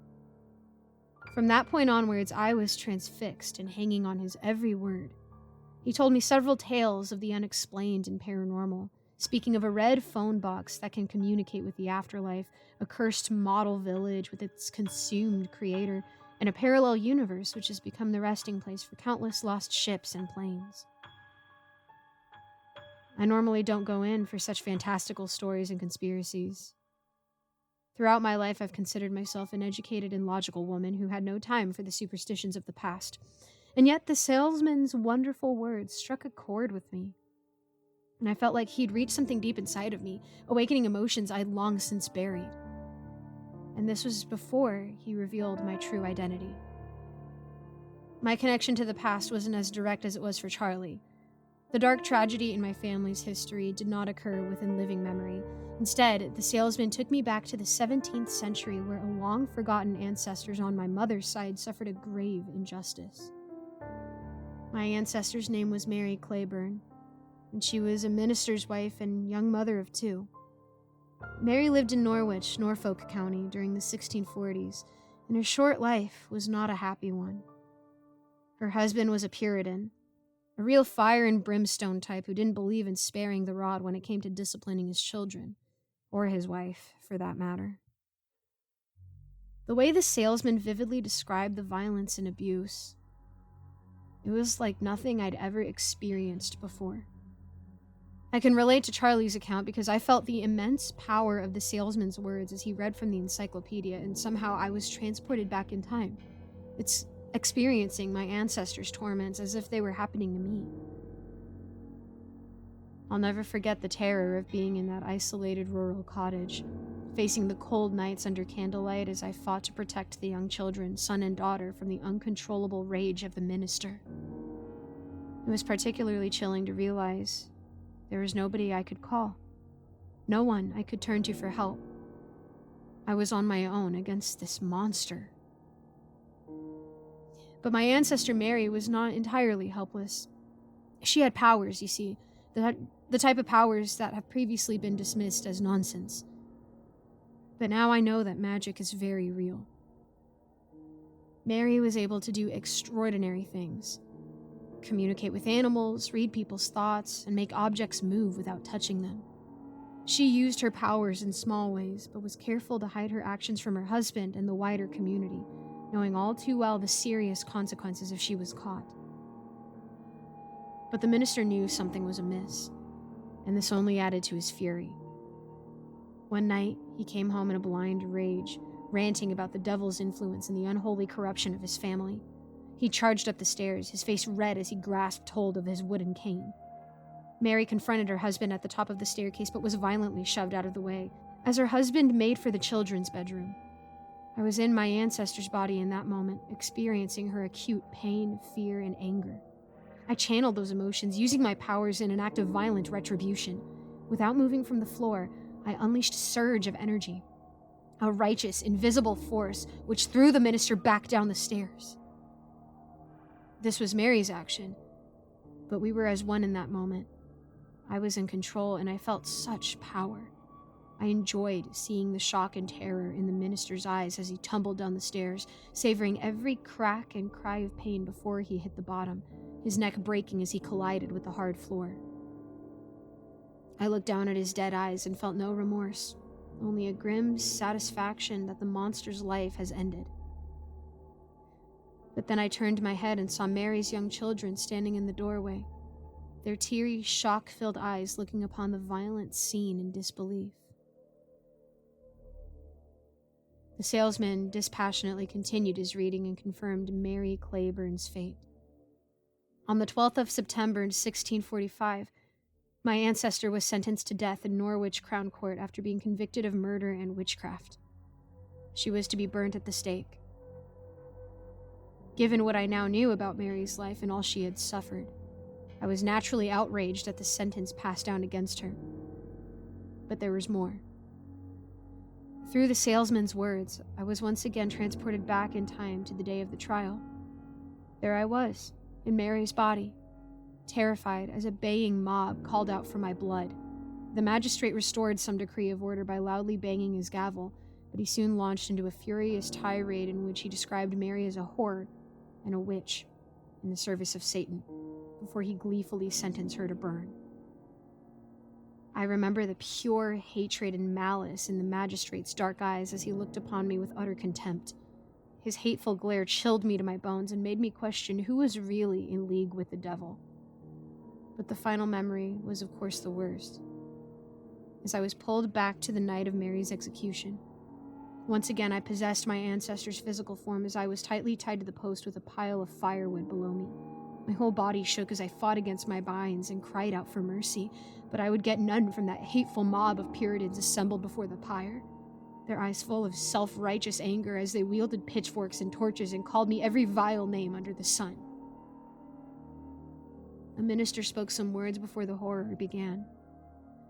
Speaker 2: From that point onwards, I was transfixed and hanging on his every word. He told me several tales of the unexplained and paranormal, speaking of a red phone box that can communicate with the afterlife, a cursed model village with its consumed creator, and a parallel universe which has become the resting place for countless lost ships and planes. I normally don't go in for such fantastical stories and conspiracies. Throughout my life, I've considered myself an educated and logical woman who had no time for the superstitions of the past. And yet the salesman's wonderful words struck a chord with me. And I felt like he'd reached something deep inside of me, awakening emotions I'd long since buried. And this was before he revealed my true identity. My connection to the past wasn't as direct as it was for Charlie. The dark tragedy in my family's history did not occur within living memory. Instead, the salesman took me back to the 17th century where a long-forgotten ancestors on my mother's side suffered a grave injustice. My ancestor's name was Mary Claiborne, and she was a minister's wife and young mother of 2. Mary lived in Norwich, Norfolk County during the 1640s, and her short life was not a happy one. Her husband was a Puritan, a real fire and brimstone type who didn't believe in sparing the rod when it came to disciplining his children, or his wife, for that matter. The way the salesman vividly described the violence and abuse, it was like nothing I'd ever experienced before. I can relate to Charlie's account because I felt the immense power of the salesman's words as he read from the Encyclopedia, and somehow I was transported back in time. It's experiencing my ancestors' torments as if they were happening to me. I'll never forget the terror of being in that isolated rural cottage, facing the cold nights under candlelight as I fought to protect the young children, son and daughter, from the uncontrollable rage of the minister. It was particularly chilling to realize there was nobody I could call, no one I could turn to for help. I was on my own against this monster. But my ancestor Mary was not entirely helpless. She had powers, you see, the type of powers that have previously been dismissed as nonsense. But now I know that magic is very real. Mary was able to do extraordinary things. Communicate with animals, read people's thoughts, and make objects move without touching them. She used her powers in small ways, but was careful to hide her actions from her husband and the wider community, knowing all too well the serious consequences if she was caught. But the minister knew something was amiss, and this only added to his fury. One night, he came home in a blind rage, ranting about the devil's influence and the unholy corruption of his family. He charged up the stairs, his face red as he grasped hold of his wooden cane. Mary confronted her husband at the top of the staircase, but was violently shoved out of the way, as her husband made for the children's bedroom. I was in my ancestor's body in that moment, experiencing her acute pain, fear, and anger. I channeled those emotions, using my powers in an act of violent retribution. Without moving from the floor, I unleashed a surge of energy, a righteous, invisible force which threw the minister back down the stairs. This was Mary's action, but we were as one in that moment. I was in control, and I felt such power. I enjoyed seeing the shock and terror in the minister's eyes as he tumbled down the stairs, savoring every crack and cry of pain before he hit the bottom, his neck breaking as he collided with the hard floor. I looked down at his dead eyes and felt no remorse, only a grim satisfaction that the monster's life has ended. But then I turned my head and saw Mary's young children standing in the doorway, their teary, shock-filled eyes looking upon the violent scene in disbelief. The salesman dispassionately continued his reading and confirmed Mary Claiborne's fate. On the 12th of September 1645, my ancestor was sentenced to death in Norwich Crown Court after being convicted of murder and witchcraft. She was to be burnt at the stake. Given what I now knew about Mary's life and all she had suffered, I was naturally outraged at the sentence passed down against her. But there was more. Through the salesman's words, I was once again transported back in time to the day of the trial. There I was, in Mary's body, terrified as a baying mob called out for my blood. The magistrate restored some decree of order by loudly banging his gavel, but he soon launched into a furious tirade in which he described Mary as a whore and a witch in the service of Satan, before he gleefully sentenced her to burn. I remember the pure hatred and malice in the magistrate's dark eyes as he looked upon me with utter contempt. His hateful glare chilled me to my bones and made me question who was really in league with the devil. But the final memory was, of course, the worst. As I was pulled back to the night of Mary's execution, once again I possessed my ancestor's physical form as I was tightly tied to the post with a pile of firewood below me. My whole body shook as I fought against my binds and cried out for mercy, but I would get none from that hateful mob of Puritans assembled before the pyre, their eyes full of self-righteous anger as they wielded pitchforks and torches and called me every vile name under the sun. A minister spoke some words before the horror began.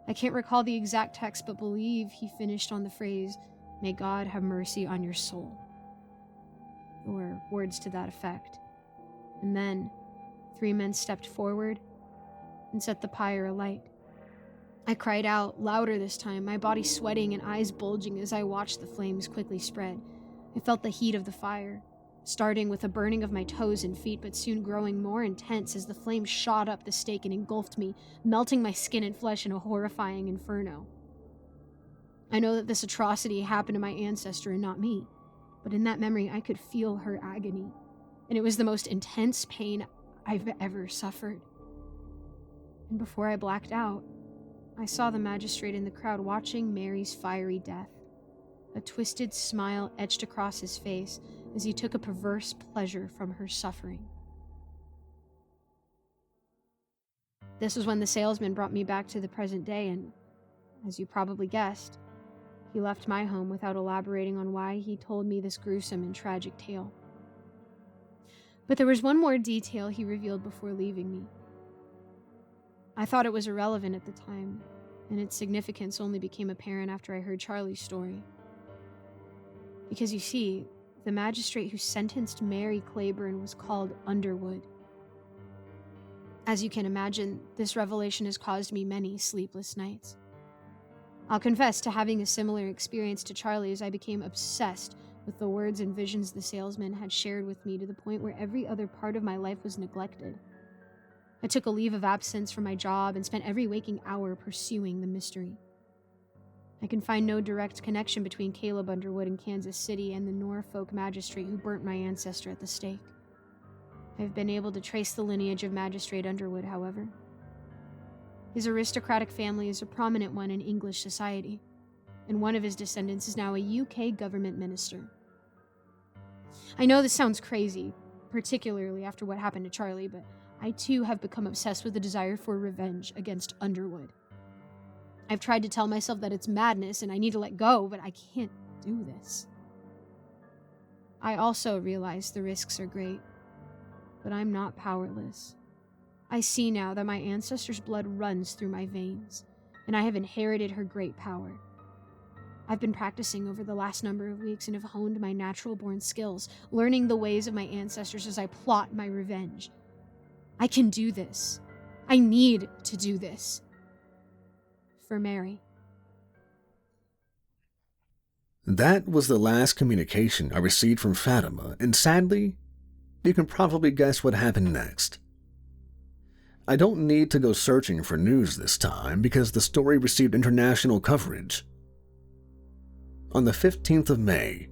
Speaker 2: I can't recall the exact text, but believe he finished on the phrase, "May God have mercy on your soul," or words to that effect. And then 3 men stepped forward and set the pyre alight. I cried out, louder this time, my body sweating and eyes bulging as I watched the flames quickly spread. I felt the heat of the fire, starting with a burning of my toes and feet, but soon growing more intense as the flames shot up the stake and engulfed me, melting my skin and flesh in a horrifying inferno. I know that this atrocity happened to my ancestor and not me, but in that memory I could feel her agony, and it was the most intense pain I've ever suffered. And before I blacked out, I saw the magistrate in the crowd watching Mary's fiery death. A twisted smile etched across his face as he took a perverse pleasure from her suffering. This was when the salesman brought me back to the present day, and, as you probably guessed, he left my home without elaborating on why he told me this gruesome and tragic tale. But there was one more detail he revealed before leaving me. I thought it was irrelevant at the time, and its significance only became apparent after I heard Charlie's story. Because you see, the magistrate who sentenced Mary Claiborne was called Underwood. As you can imagine, this revelation has caused me many sleepless nights. I'll confess to having a similar experience to Charlie as I became obsessed with the words and visions the salesman had shared with me to the point where every other part of my life was neglected. I took a leave of absence from my job and spent every waking hour pursuing the mystery. I can find no direct connection between Caleb Underwood in Kansas City and the Norfolk magistrate who burnt my ancestor at the stake. I've been able to trace the lineage of Magistrate Underwood, however. His aristocratic family is a prominent one in English society, and one of his descendants is now a UK government minister. I know this sounds crazy, particularly after what happened to Charlie, but I too have become obsessed with the desire for revenge against Underwood. I've tried to tell myself that it's madness and I need to let go, but I can't do this. I also realize the risks are great, but I'm not powerless. I see now that my ancestor's blood runs through my veins, and I have inherited her great power. I've been practicing over the last number of weeks and have honed my natural-born skills, learning the ways of my ancestors as I plot my revenge. I can do this. I need to do this. For Mary.
Speaker 1: That was the last communication I received from Fatima, and sadly, you can probably guess what happened next. I don't need to go searching for news this time because the story received international coverage. On the 15th of May,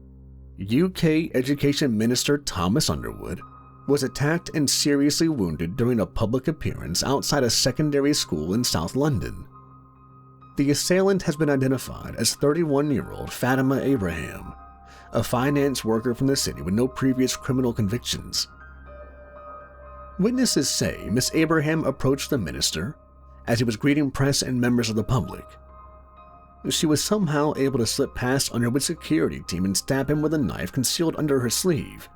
Speaker 1: UK Education Minister Thomas Underwood was attacked and seriously wounded during a public appearance outside a secondary school in South London. The assailant has been identified as 31-year-old Fatima Abraham, a finance worker from the city with no previous criminal convictions. Witnesses say Miss Abraham approached the minister as he was greeting press and members of the public. She was somehow able to slip past Underwood's security team and stab him with a knife concealed under her sleeve.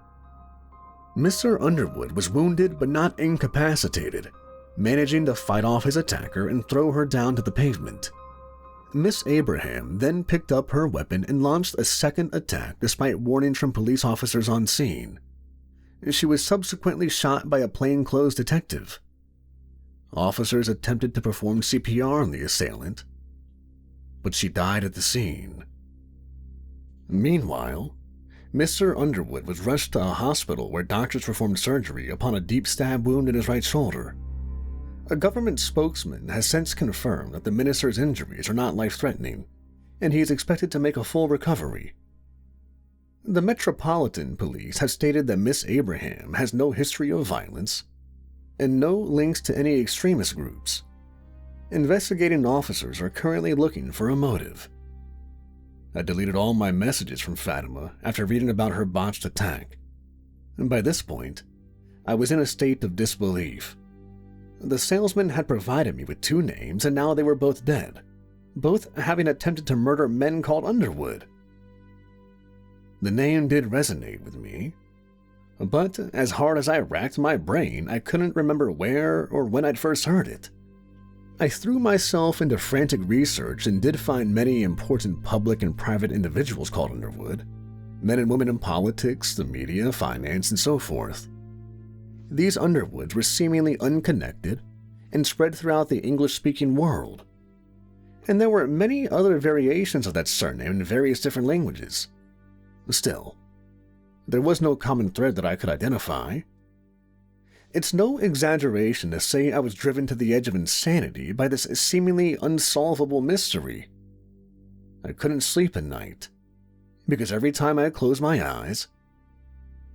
Speaker 1: Mr. Underwood was wounded but not incapacitated, managing to fight off his attacker and throw her down to the pavement. Miss Abraham then picked up her weapon and launched a second attack despite warnings from police officers on scene. She was subsequently shot by a plainclothes detective. Officers attempted to perform CPR on the assailant, but she died at the scene. Meanwhile, Mr. Underwood was rushed to a hospital where doctors performed surgery upon a deep stab wound in his right shoulder. A government spokesman has since confirmed that the minister's injuries are not life-threatening, and he is expected to make a full recovery. The Metropolitan Police have stated that Miss Abraham has no history of violence and no links to any extremist groups. Investigating officers are currently looking for a motive. I deleted all my messages from Fatima after reading about her botched attack, and by this point, I was in a state of disbelief. The salesman had provided me with 2 names, and now they were both dead, both having attempted to murder men called Underwood. The name did resonate with me, but as hard as I racked my brain, I couldn't remember where or when I'd first heard it. I threw myself into frantic research and did find many important public and private individuals called Underwood, men and women in politics, the media, finance, and so forth. These Underwoods were seemingly unconnected and spread throughout the English-speaking world. And there were many other variations of that surname in various different languages. Still, there was no common thread that I could identify. It's no exaggeration to say I was driven to the edge of insanity by this seemingly unsolvable mystery. I couldn't sleep at night, because every time I closed my eyes,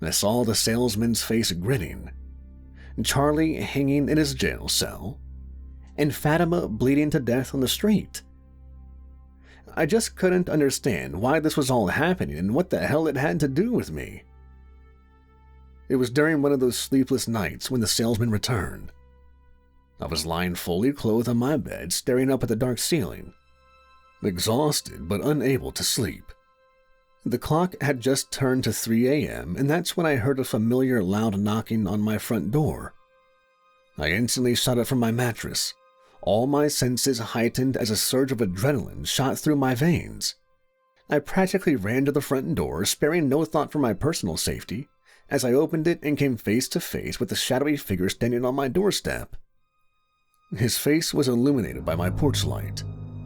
Speaker 1: I saw the salesman's face grinning, Charlie hanging in his jail cell, and Fatima bleeding to death on the street. I just couldn't understand why this was all happening and what the hell it had to do with me. It was during one of those sleepless nights when the salesman returned. I was lying fully clothed on my bed, staring up at the dark ceiling, exhausted but unable to sleep. The clock had just turned to 3 a.m., and that's when I heard a familiar loud knocking on my front door. I instantly shot up from my mattress, all my senses heightened as a surge of adrenaline shot through my veins. I practically ran to the front door, sparing no thought for my personal safety, as I opened it and came face to face with the shadowy figure standing on my doorstep. His face was illuminated by my porch light,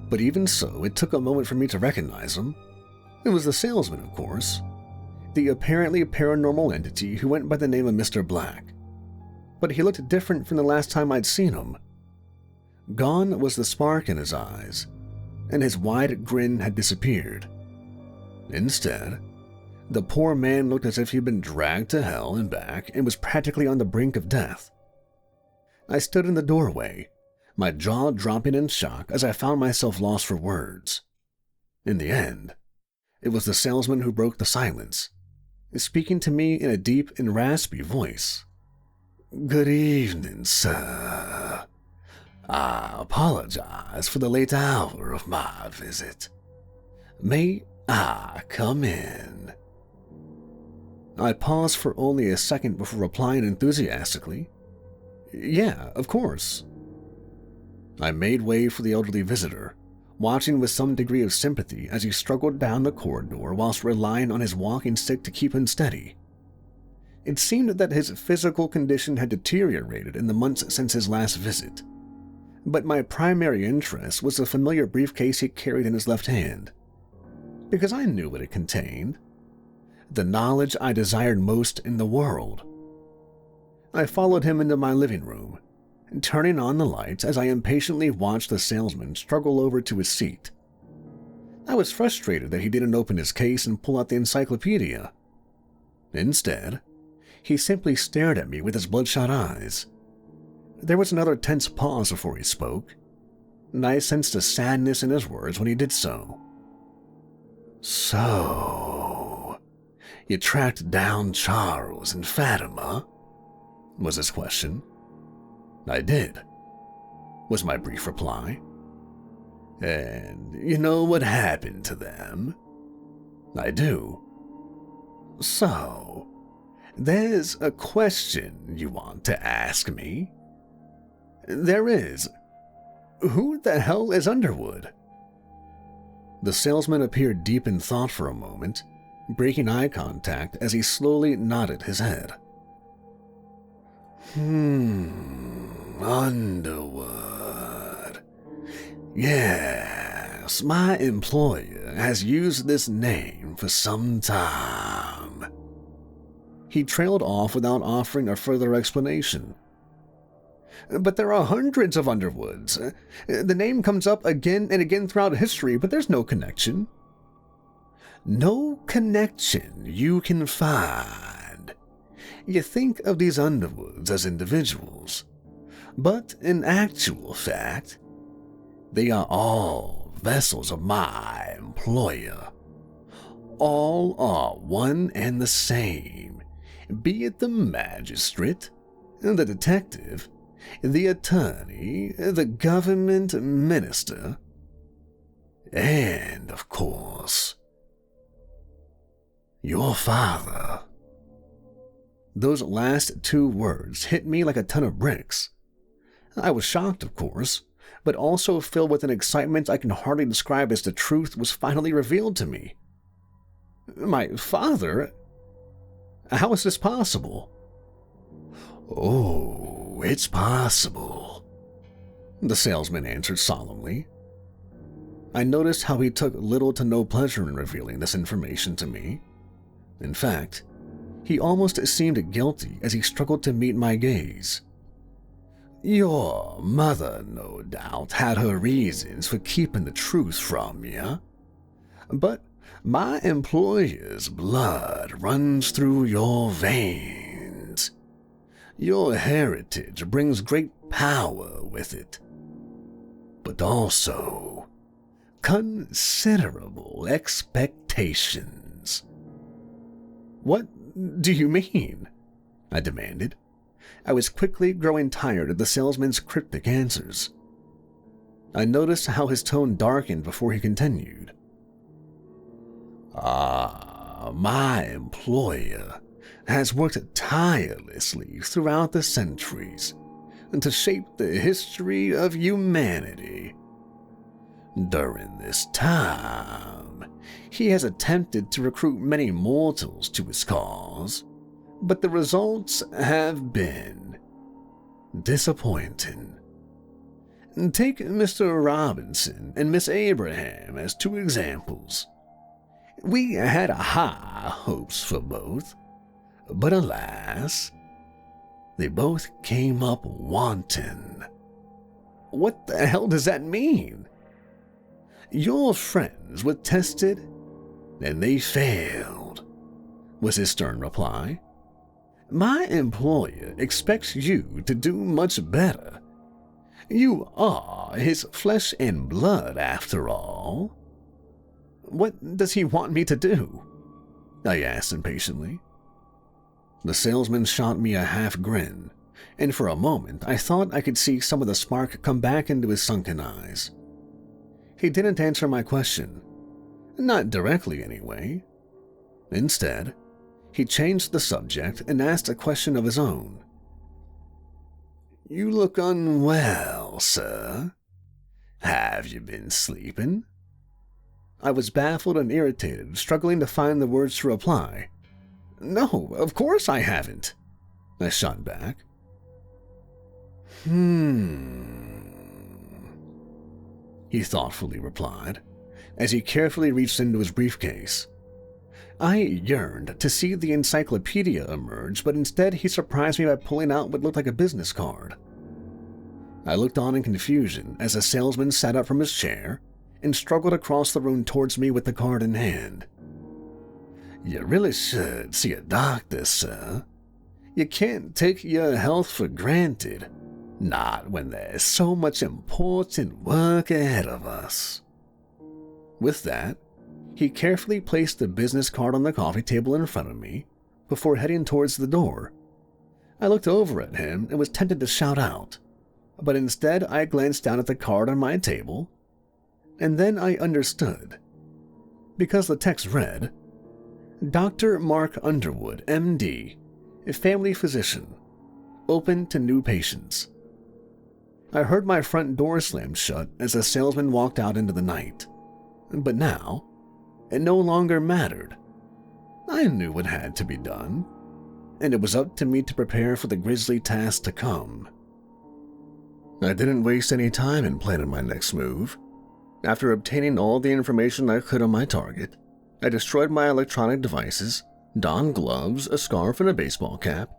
Speaker 1: but even so, it took a moment for me to recognize him. It was the salesman, of course, the apparently paranormal entity who went by the name of Mr. Black. But he looked different from the last time I'd seen him. Gone was the spark in his eyes, and his wide grin had disappeared. Instead, the poor man looked as if he'd been dragged to hell and back and was practically on the brink of death. I stood in the doorway, my jaw dropping in shock as I found myself lost for words. In the end, it was the salesman who broke the silence, speaking to me in a deep and raspy voice. "Good evening, sir. I apologize for the late hour of my visit. May I come in?" I paused for only a second before replying enthusiastically, "Yeah, of course." I made way for the elderly visitor, watching with some degree of sympathy as he struggled down the corridor whilst relying on his walking stick to keep him steady. It seemed that his physical condition had deteriorated in the months since his last visit, but my primary interest was the familiar briefcase he carried in his left hand, because I knew what it contained, the knowledge I desired most in the world. I followed him into my living room, turning on the lights as I impatiently watched the salesman struggle over to his seat. I was frustrated that he didn't open his case and pull out the encyclopedia. Instead, he simply stared at me with his bloodshot eyes. There was another tense pause before he spoke, and I sensed a sadness in his words when he did so. "So, you tracked down Charles and Fatima?" was his question. "I did," was my brief reply. "And you know what happened to them?" "I do." "So, there's a question you want to ask me?" "There is. Who the hell is Underwood?" The salesman appeared deep in thought for a moment, breaking eye contact as he slowly nodded his head. Underwood. Yes, my employer has used this name for some time." He trailed off without offering a further explanation. "But there are hundreds of Underwoods. The name comes up again and again throughout history, but there's no connection." "No connection you can find. You think of these Underwoods as individuals, but in actual fact, they are all vessels of my employer. All are one and the same, be it the magistrate, the detective, the attorney, the government minister, and, of course, your father." Those last two words hit me like a ton of bricks. I was shocked, of course, but also filled with an excitement I can hardly describe as the truth was finally revealed to me. "My father? How is this possible?" "Oh, it's possible," the salesman answered solemnly. I noticed how he took little to no pleasure in revealing this information to me. In fact, he almost seemed guilty as he struggled to meet my gaze. "Your mother, no doubt, had her reasons for keeping the truth from you, but my employer's blood runs through your veins. Your heritage brings great power with it, but also considerable expectations." "What do you mean?" I demanded. I was quickly growing tired of the salesman's cryptic answers. I noticed how his tone darkened before he continued. My employer has worked tirelessly throughout the centuries to shape the history of humanity. During this time, he has attempted to recruit many mortals to his cause, but the results have been disappointing. Take Mr. Robinson and Miss Abraham as two examples. We had high hopes for both, but alas, they both came up wanting." "What the hell does that mean?" "Your friends were tested, and they failed," was his stern reply. "My employer expects you to do much better. You are his flesh and blood, after all." "What does he want me to do?" I asked impatiently. The salesman shot me a half grin, and for a moment I thought I could see some of the spark come back into his sunken eyes. He didn't answer my question. Not directly, anyway. Instead, he changed the subject and asked a question of his own. "You look unwell, sir. Have you been sleeping?" I was baffled and irritated, struggling to find the words to reply. "No, of course I haven't," I shot back. He thoughtfully replied, as he carefully reached into his briefcase. I yearned to see the encyclopedia emerge, but instead he surprised me by pulling out what looked like a business card. I looked on in confusion as the salesman sat up from his chair and struggled across the room towards me with the card in hand. "You really should see a doctor, sir. You can't take your health for granted, not when there's so much important work ahead of us." With that, he carefully placed the business card on the coffee table in front of me before heading towards the door. I looked over at him and was tempted to shout out, but instead I glanced down at the card on my table, and then I understood. Because the text read, "Dr. Mark Underwood, MD, a family physician, open to new patients." I heard my front door slam shut as the salesman walked out into the night. But now, it no longer mattered. I knew what had to be done, and it was up to me to prepare for the grisly task to come. I didn't waste any time in planning my next move. After obtaining all the information I could on my target, I destroyed my electronic devices, donned gloves, a scarf, and a baseball cap,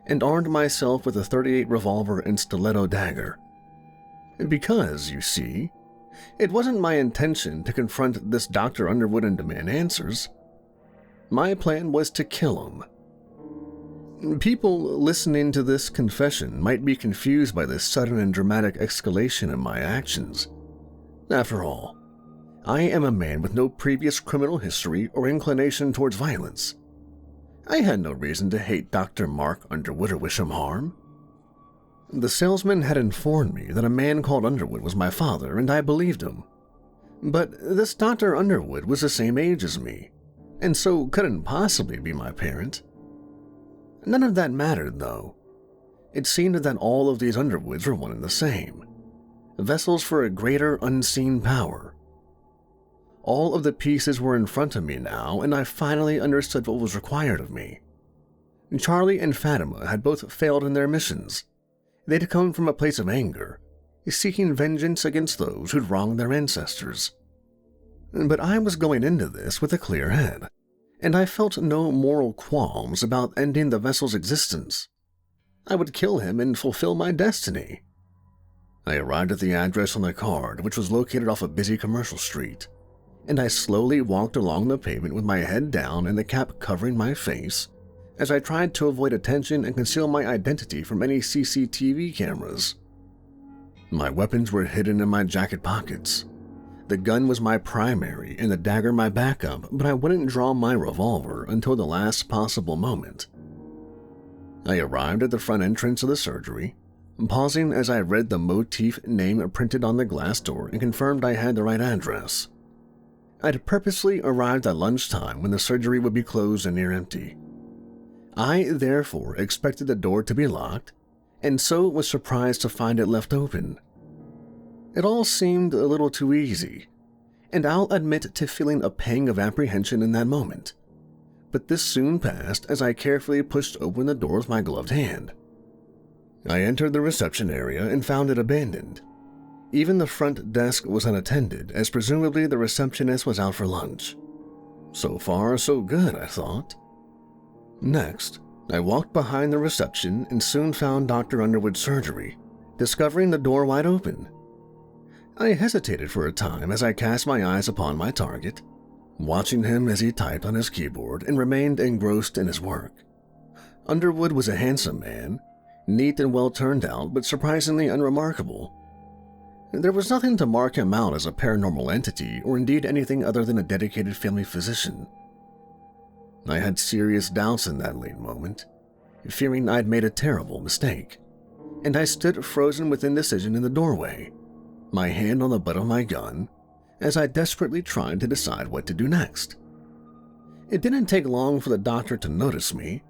Speaker 1: and armed myself with a .38 revolver and stiletto dagger. Because, you see, it wasn't my intention to confront this Dr. Underwood and demand answers. My plan was to kill him. People listening to this confession might be confused by this sudden and dramatic escalation in my actions. After all, I am a man with no previous criminal history or inclination towards violence. I had no reason to hate Dr. Mark Underwood or wish him harm. The salesman had informed me that a man called Underwood was my father, and I believed him. But this Dr. Underwood was the same age as me, and so couldn't possibly be my parent. None of that mattered, though. It seemed that all of these Underwoods were one and the same, vessels for a greater unseen power. All of the pieces were in front of me now, and I finally understood what was required of me. Charlie and Fatima had both failed in their missions. They'd come from a place of anger, seeking vengeance against those who'd wronged their ancestors. But I was going into this with a clear head, and I felt no moral qualms about ending the vessel's existence. I would kill him and fulfill my destiny. I arrived at the address on the card, which was located off a busy commercial street, and I slowly walked along the pavement with my head down and the cap covering my face, as I tried to avoid attention and conceal my identity from any CCTV cameras. My weapons were hidden in my jacket pockets. The gun was my primary and the dagger my backup, but I wouldn't draw my revolver until the last possible moment. I arrived at the front entrance of the surgery, pausing as I read the motif name printed on the glass door and confirmed I had the right address. I'd purposely arrived at lunchtime when the surgery would be closed and near empty. I, therefore, expected the door to be locked, and so was surprised to find it left open. It all seemed a little too easy, and I'll admit to feeling a pang of apprehension in that moment. But this soon passed as I carefully pushed open the door with my gloved hand. I entered the reception area and found it abandoned. Even the front desk was unattended, as presumably the receptionist was out for lunch. So far, so good, I thought. Next, I walked behind the reception and soon found Dr. Underwood's surgery, discovering the door wide open. I hesitated for a time as I cast my eyes upon my target, watching him as he typed on his keyboard and remained engrossed in his work. Underwood was a handsome man, neat and well turned out, but surprisingly unremarkable. There was nothing to mark him out as a paranormal entity or indeed anything other than a dedicated family physician. I had serious doubts in that late moment, fearing I'd made a terrible mistake, and I stood frozen with indecision in the doorway, my hand on the butt of my gun, as I desperately tried to decide what to do next. It didn't take long for the doctor to notice me.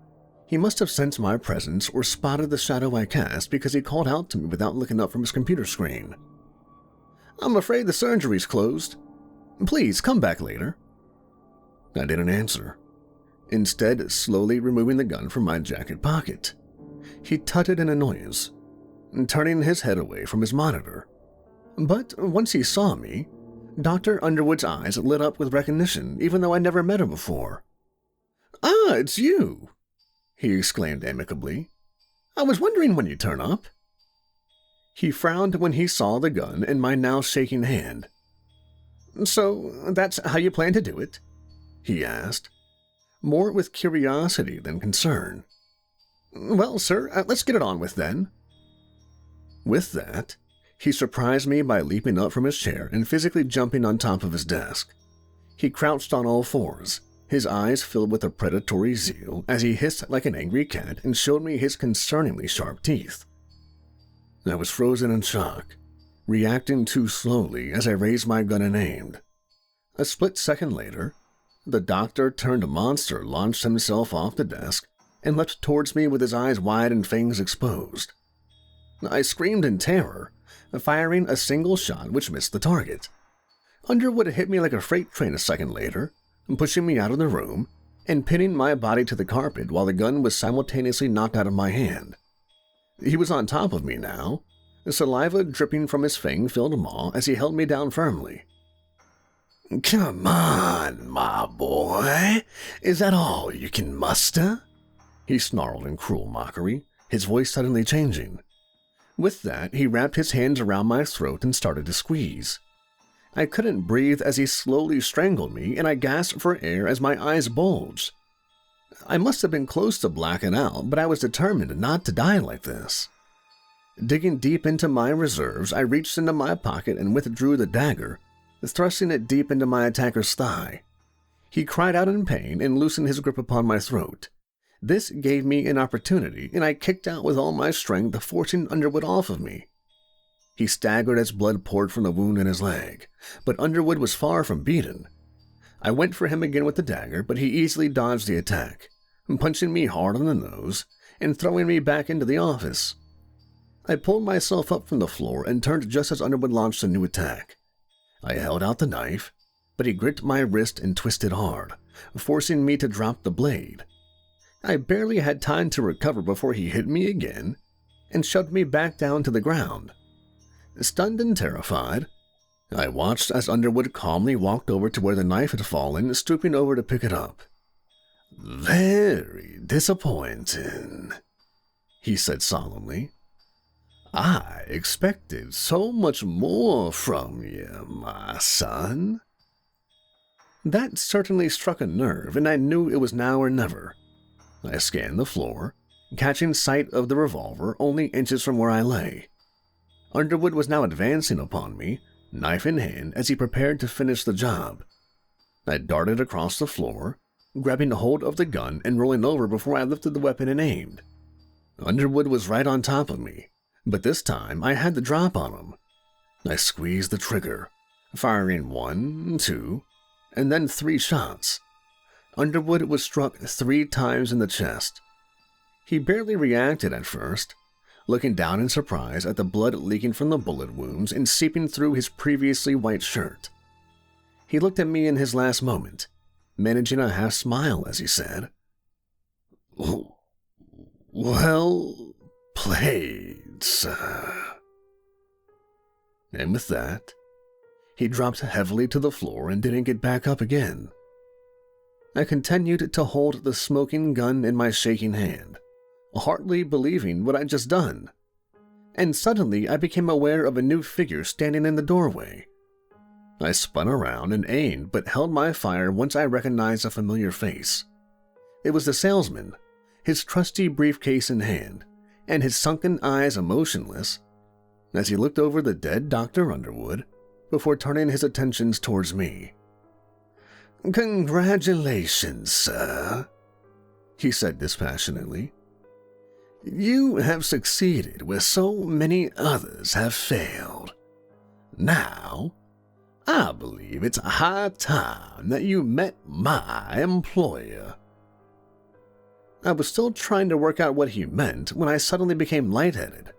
Speaker 1: He must have sensed my presence or spotted the shadow I cast because he called out to me without looking up from his computer screen. "I'm afraid the surgery's closed. Please come back later." I didn't answer, instead slowly removing the gun from my jacket pocket. He tutted in annoyance, turning his head away from his monitor. But once he saw me, Dr. Underwood's eyes lit up with recognition, even though I'd never met him before. "Ah, it's you!" he exclaimed amicably. "I was wondering when you'd turn up." He frowned when he saw the gun in my now shaking hand. "So that's how you plan to do it?" he asked, more with curiosity than concern. "Well, sir, let's get it on with then." With that, he surprised me by leaping up from his chair and physically jumping on top of his desk. He crouched on all fours, his eyes filled with a predatory zeal as he hissed like an angry cat and showed me his concerningly sharp teeth. I was frozen in shock, reacting too slowly as I raised my gun and aimed. A split second later, the doctor-turned-monster launched himself off the desk and leapt towards me with his eyes wide and fangs exposed. I screamed in terror, firing a single shot which missed the target. Underwood hit me like a freight train a second later, pushing me out of the room and pinning my body to the carpet while the gun was simultaneously knocked out of my hand. He was on top of me now, saliva dripping from his fang-filled maw as he held me down firmly. "Come on, my boy. Is that all you can muster?" he snarled in cruel mockery, his voice suddenly changing. With that, he wrapped his hands around my throat and started to squeeze. I couldn't breathe as he slowly strangled me, and I gasped for air as my eyes bulged. I must have been close to blacking out, but I was determined not to die like this. Digging deep into my reserves, I reached into my pocket and withdrew the dagger, thrusting it deep into my attacker's thigh. He cried out in pain and loosened his grip upon my throat. This gave me an opportunity, and I kicked out with all my strength, forcing Underwood off of me. He staggered as blood poured from the wound in his leg, but Underwood was far from beaten. I went for him again with the dagger, but he easily dodged the attack, punching me hard on the nose and throwing me back into the office. I pulled myself up from the floor and turned just as Underwood launched a new attack. I held out the knife, but he gripped my wrist and twisted hard, forcing me to drop the blade. I barely had time to recover before he hit me again and shoved me back down to the ground. Stunned and terrified, I watched as Underwood calmly walked over to where the knife had fallen, stooping over to pick it up. "Very disappointing," he said solemnly. "I expected so much more from you, my son." That certainly struck a nerve, and I knew it was now or never. I scanned the floor, catching sight of the revolver only inches from where I lay. Underwood was now advancing upon me, knife in hand, as he prepared to finish the job. I darted across the floor, grabbing hold of the gun and rolling over before I lifted the weapon and aimed. Underwood was right on top of me, but this time I had the drop on him. I squeezed the trigger, firing 1, 2, and then 3 shots. Underwood was struck 3 times in the chest. He barely reacted at first, looking down in surprise at the blood leaking from the bullet wounds and seeping through his previously white shirt. He looked at me in his last moment, managing a half smile as he said, "Well played, sir." And with that, he dropped heavily to the floor and didn't get back up again. I continued to hold the smoking gun in my shaking hand, hardly believing what I'd just done. And suddenly I became aware of a new figure standing in the doorway. I spun around and aimed, but held my fire once I recognized a familiar face. It was the salesman, his trusty briefcase in hand, and his sunken eyes emotionless, as he looked over the dead Dr. Underwood before turning his attentions towards me. "Congratulations, sir," he said dispassionately. "You have succeeded where so many others have failed. Now, I believe it's high time that you met my employer." I was still trying to work out what he meant when I suddenly became lightheaded,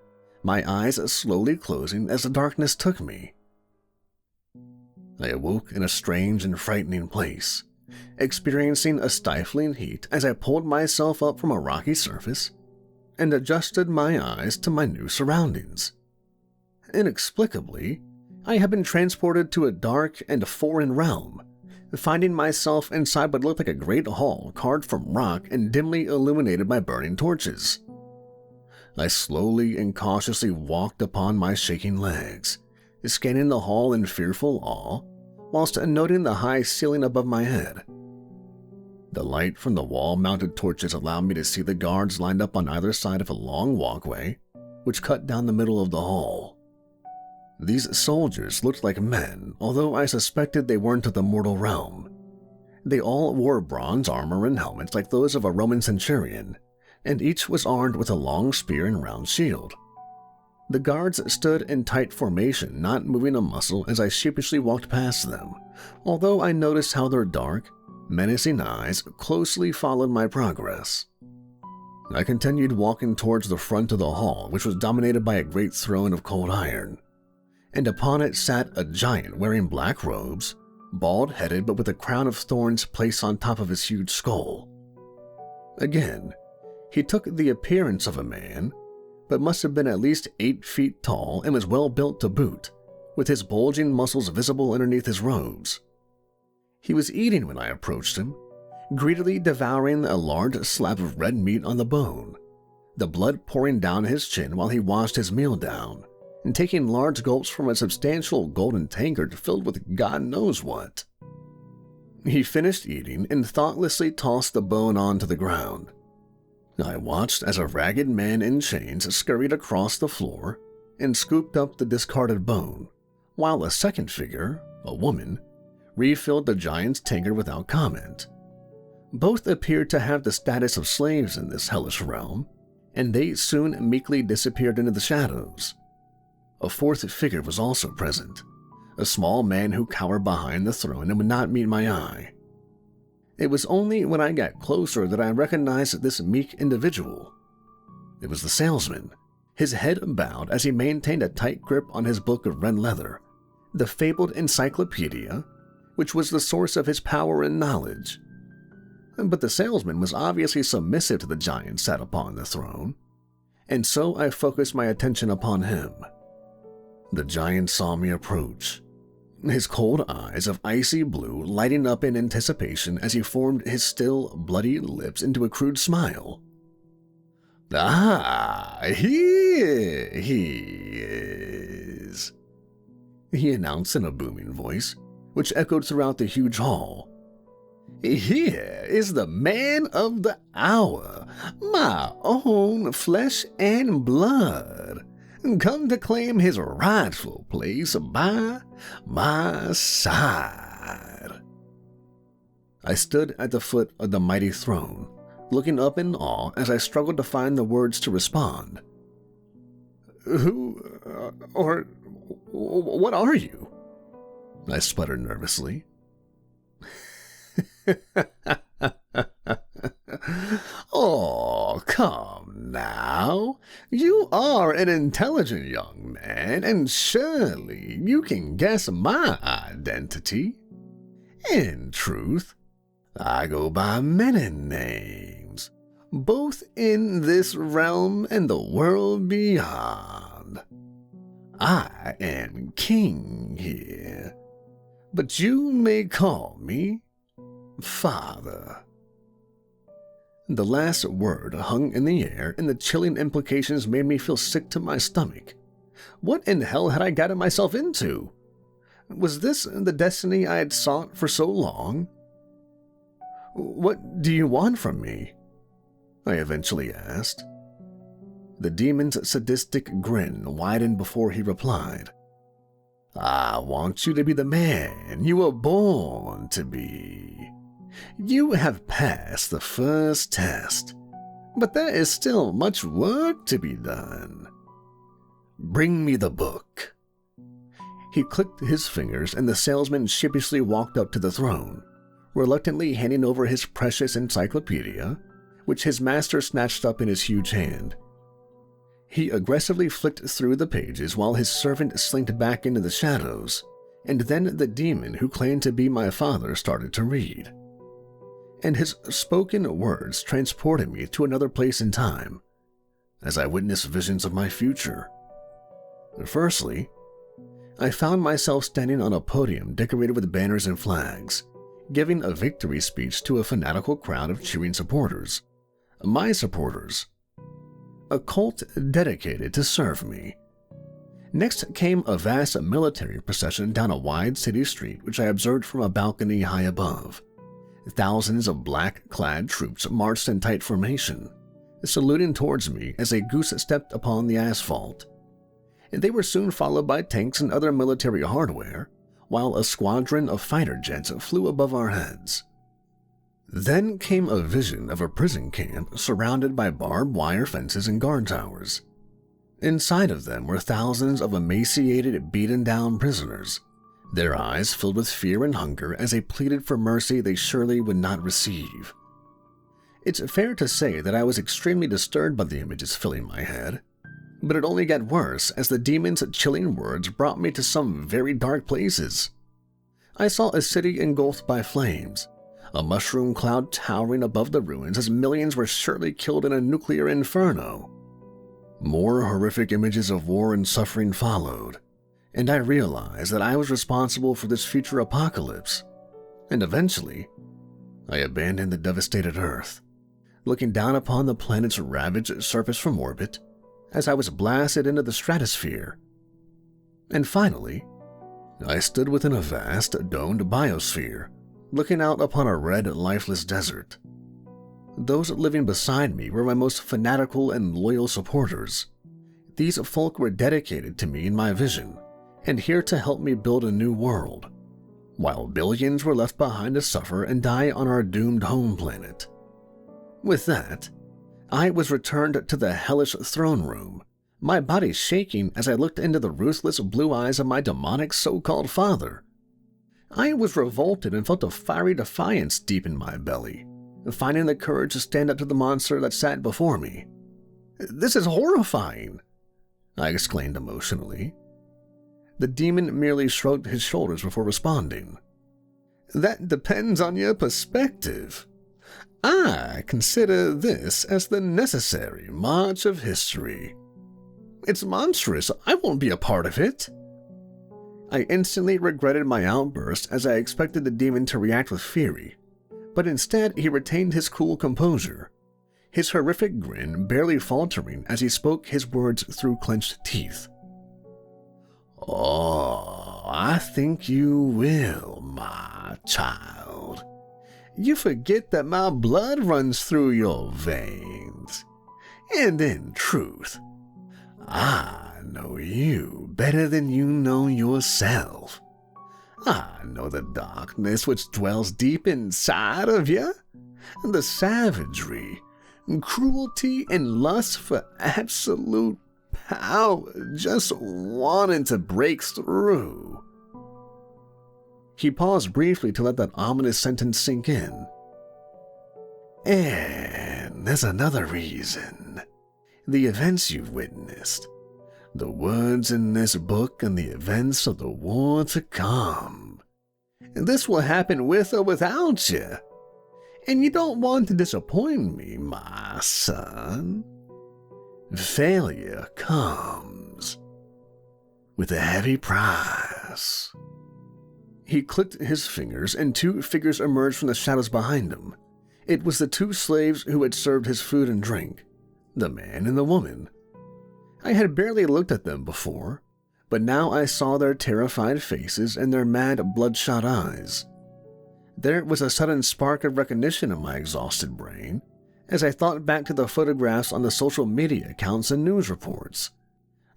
Speaker 1: my eyes slowly closing as the darkness took me. I awoke in a strange and frightening place, experiencing a stifling heat as I pulled myself up from a rocky surface and adjusted my eyes to my new surroundings. Inexplicably, I had been transported to a dark and foreign realm, finding myself inside what looked like a great hall carved from rock and dimly illuminated by burning torches. I slowly and cautiously walked upon my shaking legs, scanning the hall in fearful awe, whilst noting the high ceiling above my head. The light from the wall-mounted torches allowed me to see the guards lined up on either side of a long walkway, which cut down the middle of the hall. These soldiers looked like men, although I suspected they weren't of the mortal realm. They all wore bronze armor and helmets like those of a Roman centurion, and each was armed with a long spear and round shield. The guards stood in tight formation, not moving a muscle as I sheepishly walked past them, although I noticed how their dark, menacing eyes closely followed my progress. I continued walking towards the front of the hall, which was dominated by a great throne of cold iron, and upon it sat a giant wearing black robes, bald-headed but with a crown of thorns placed on top of his huge skull. Again, he took the appearance of a man, but must have been at least 8 feet tall and was well built to boot, with his bulging muscles visible underneath his robes. He was eating when I approached him, greedily devouring a large slab of red meat on the bone, the blood pouring down his chin while he washed his meal down, and taking large gulps from a substantial golden tankard filled with God knows what. He finished eating and thoughtlessly tossed the bone onto the ground. I watched as a ragged man in chains scurried across the floor and scooped up the discarded bone, while a second figure, a woman, refilled the giant's tankard without comment. Both appeared to have the status of slaves in this hellish realm, and they soon meekly disappeared into the shadows. A fourth figure was also present, a small man who cowered behind the throne and would not meet my eye. It was only when I got closer that I recognized this meek individual. It was the salesman, his head bowed as he maintained a tight grip on his book of red leather, the fabled Encyclopedia, which was the source of his power and knowledge. But the salesman was obviously submissive to the giant sat upon the throne, and so I focused my attention upon him. The giant saw me approach, his cold eyes of icy blue lighting up in anticipation as he formed his still bloody lips into a crude smile. "Ah, here he is," he announced in a booming voice, which echoed throughout the huge hall. "Here is the man of the hour, my own flesh and blood, come to claim his rightful place by my side." I stood at the foot of the mighty throne, looking up in awe as I struggled to find the words to respond. "Who, or what are you?" I sputtered nervously. "Oh, come now. You are an intelligent young man, and surely you can guess my identity. In truth, I go by many names, both in this realm and the world beyond. I am king here, but you may call me Father." The last word hung in the air, and the chilling implications made me feel sick to my stomach. What in hell had I gotten myself into? Was this the destiny I had sought for so long? "What do you want from me?" I eventually asked. The demon's sadistic grin widened before he replied. "I want you to be the man you were born to be. You have passed the first test, but there is still much work to be done. Bring me the book." He clicked his fingers, and the salesman sheepishly walked up to the throne, reluctantly handing over his precious encyclopedia, which his master snatched up in his huge hand. He aggressively flicked through the pages while his servant slinked back into the shadows, and then the demon who claimed to be my father started to read. And his spoken words transported me to another place in time, as I witnessed visions of my future. Firstly, I found myself standing on a podium decorated with banners and flags, giving a victory speech to a fanatical crowd of cheering supporters. My supporters. a cult dedicated to serve me. Next came a vast military procession down a wide city street which I observed from a balcony high above. Thousands of black-clad troops marched in tight formation, saluting towards me as a goose stepped upon the asphalt. They were soon followed by tanks and other military hardware, while a squadron of fighter jets flew above our heads. Then came a vision of a prison camp surrounded by barbed wire fences and guard towers. Inside of them were thousands of emaciated, beaten-down prisoners, their eyes filled with fear and hunger as they pleaded for mercy they surely would not receive. It's fair to say that I was extremely disturbed by the images filling my head, but it only got worse as the demon's chilling words brought me to some very dark places. I saw a city engulfed by flames, a mushroom cloud towering above the ruins as millions were surely killed in a nuclear inferno. More horrific images of war and suffering followed, and I realized that I was responsible for this future apocalypse. And eventually, I abandoned the devastated Earth, looking down upon the planet's ravaged surface from orbit as I was blasted into the stratosphere. And finally, I stood within a vast, domed biosphere, looking out upon a red, lifeless desert. Those living beside me were my most fanatical and loyal supporters. These folk were dedicated to me in my vision, and here to help me build a new world, while billions were left behind to suffer and die on our doomed home planet. With that, I was returned to the hellish throne room, my body shaking as I looked into the ruthless blue eyes of my demonic so-called father. I was revolted and felt a fiery defiance deep in my belly, finding the courage to stand up to the monster that sat before me. "This is horrifying," I exclaimed emotionally. The demon merely shrugged his shoulders before responding. "That depends on your perspective. I consider this as the necessary march of history. It's monstrous. I won't be a part of it." I instantly regretted my outburst as I expected the demon to react with fury, but instead he retained his cool composure, his horrific grin barely faltering as he spoke his words through clenched teeth. "Oh, I think you will, my child. You forget that my blood runs through your veins. And in truth, I know you better than you know yourself. I know the darkness which dwells deep inside of you, the savagery, cruelty, and lust for absolute power, just wanting to break through." He paused briefly to let that ominous sentence sink in. "And there's another reason. The events you've witnessed, the words in this book, and the events of the war to come. This will happen with or without you. And you don't want to disappoint me, my son. Failure comes with a heavy price." He clicked his fingers, and two figures emerged from the shadows behind him. It was the two slaves who had served his food and drink, the man and the woman. I had barely looked at them before, but now I saw their terrified faces and their mad, bloodshot eyes. There was a sudden spark of recognition in my exhausted brain as I thought back to the photographs on the social media accounts and news reports.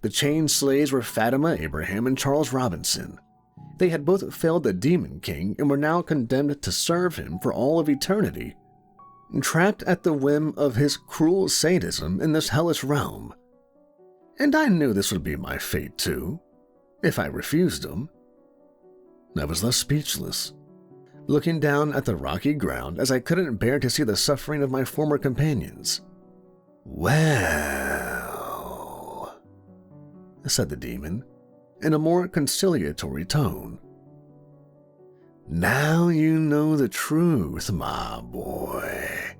Speaker 1: The chained slaves were Fatima Abraham and Charles Robinson. They had both failed the Demon King and were now condemned to serve him for all of eternity, trapped at the whim of his cruel sadism in this hellish realm. And I knew this would be my fate too, if I refused him. I was left speechless, looking down at the rocky ground as I couldn't bear to see the suffering of my former companions. "Well," said the demon, in a more conciliatory tone. "Now you know the truth, my boy.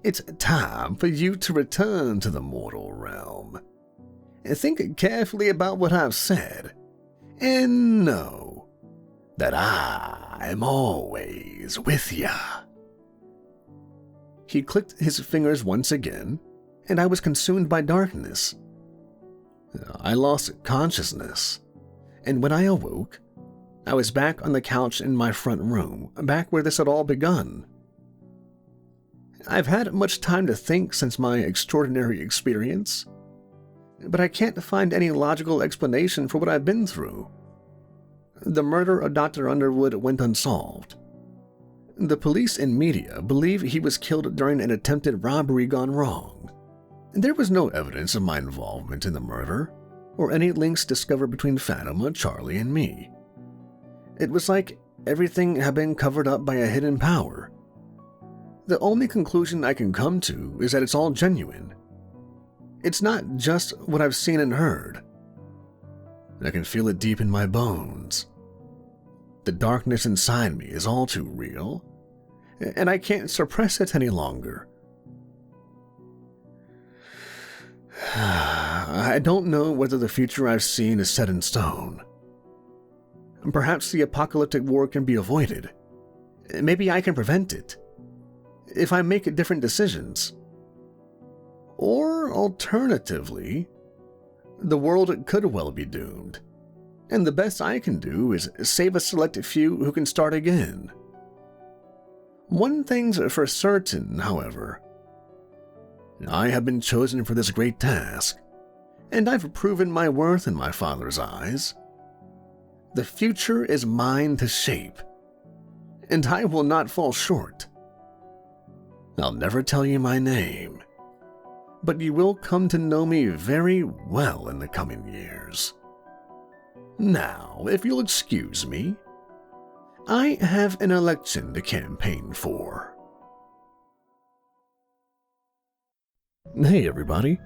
Speaker 1: It's time for you to return to the mortal realm. Think carefully about what I've said, and know that I am always with ya." He clicked his fingers once again, and I was consumed by darkness. I lost consciousness, and when I awoke, I was back on the couch in my front room, back where this had all begun. I've had much time to think since my extraordinary experience, but I can't find any logical explanation for what I've been through. The murder of Dr. Underwood went unsolved. The police and media believe he was killed during an attempted robbery gone wrong. There was no evidence of my involvement in the murder, or any links discovered between Fatima, Charlie, and me. It was like everything had been covered up by a hidden power. The only conclusion I can come to is that it's all genuine. It's not just what I've seen and heard. I can feel it deep in my bones. The darkness inside me is all too real, and I can't suppress it any longer. I don't know whether the future I've seen is set in stone. Perhaps the apocalyptic war can be avoided. Maybe I can prevent it, if I make different decisions. Or alternatively, the world could well be doomed, and the best I can do is save a select few who can start again. One thing's for certain, however. I have been chosen for this great task, and I've proven my worth in my Father's eyes. The future is mine to shape, and I will not fall short. I'll never tell you my name, but you will come to know me very well in the coming years. Now, if you'll excuse me, I have an election to campaign for. Hey everybody,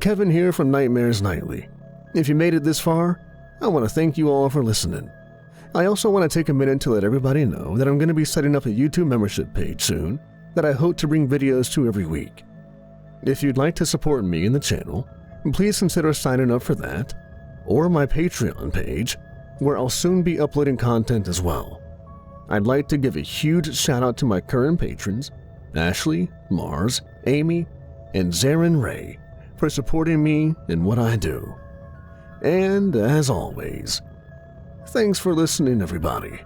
Speaker 1: Kevin here from Nightmares Nightly. If you made it this far, I want to thank you all for listening. I also want to take a minute to let everybody know that I'm going to be setting up a YouTube membership page soon that I hope to bring videos to every week. If you'd like to support me and the channel, please consider signing up for that, or my Patreon page, where I'll soon be uploading content as well. I'd like to give a huge shout out to my current patrons, Ashley, Mars, Amy, and Zarin Ray, for supporting me in what I do. And as always, thanks for listening, everybody.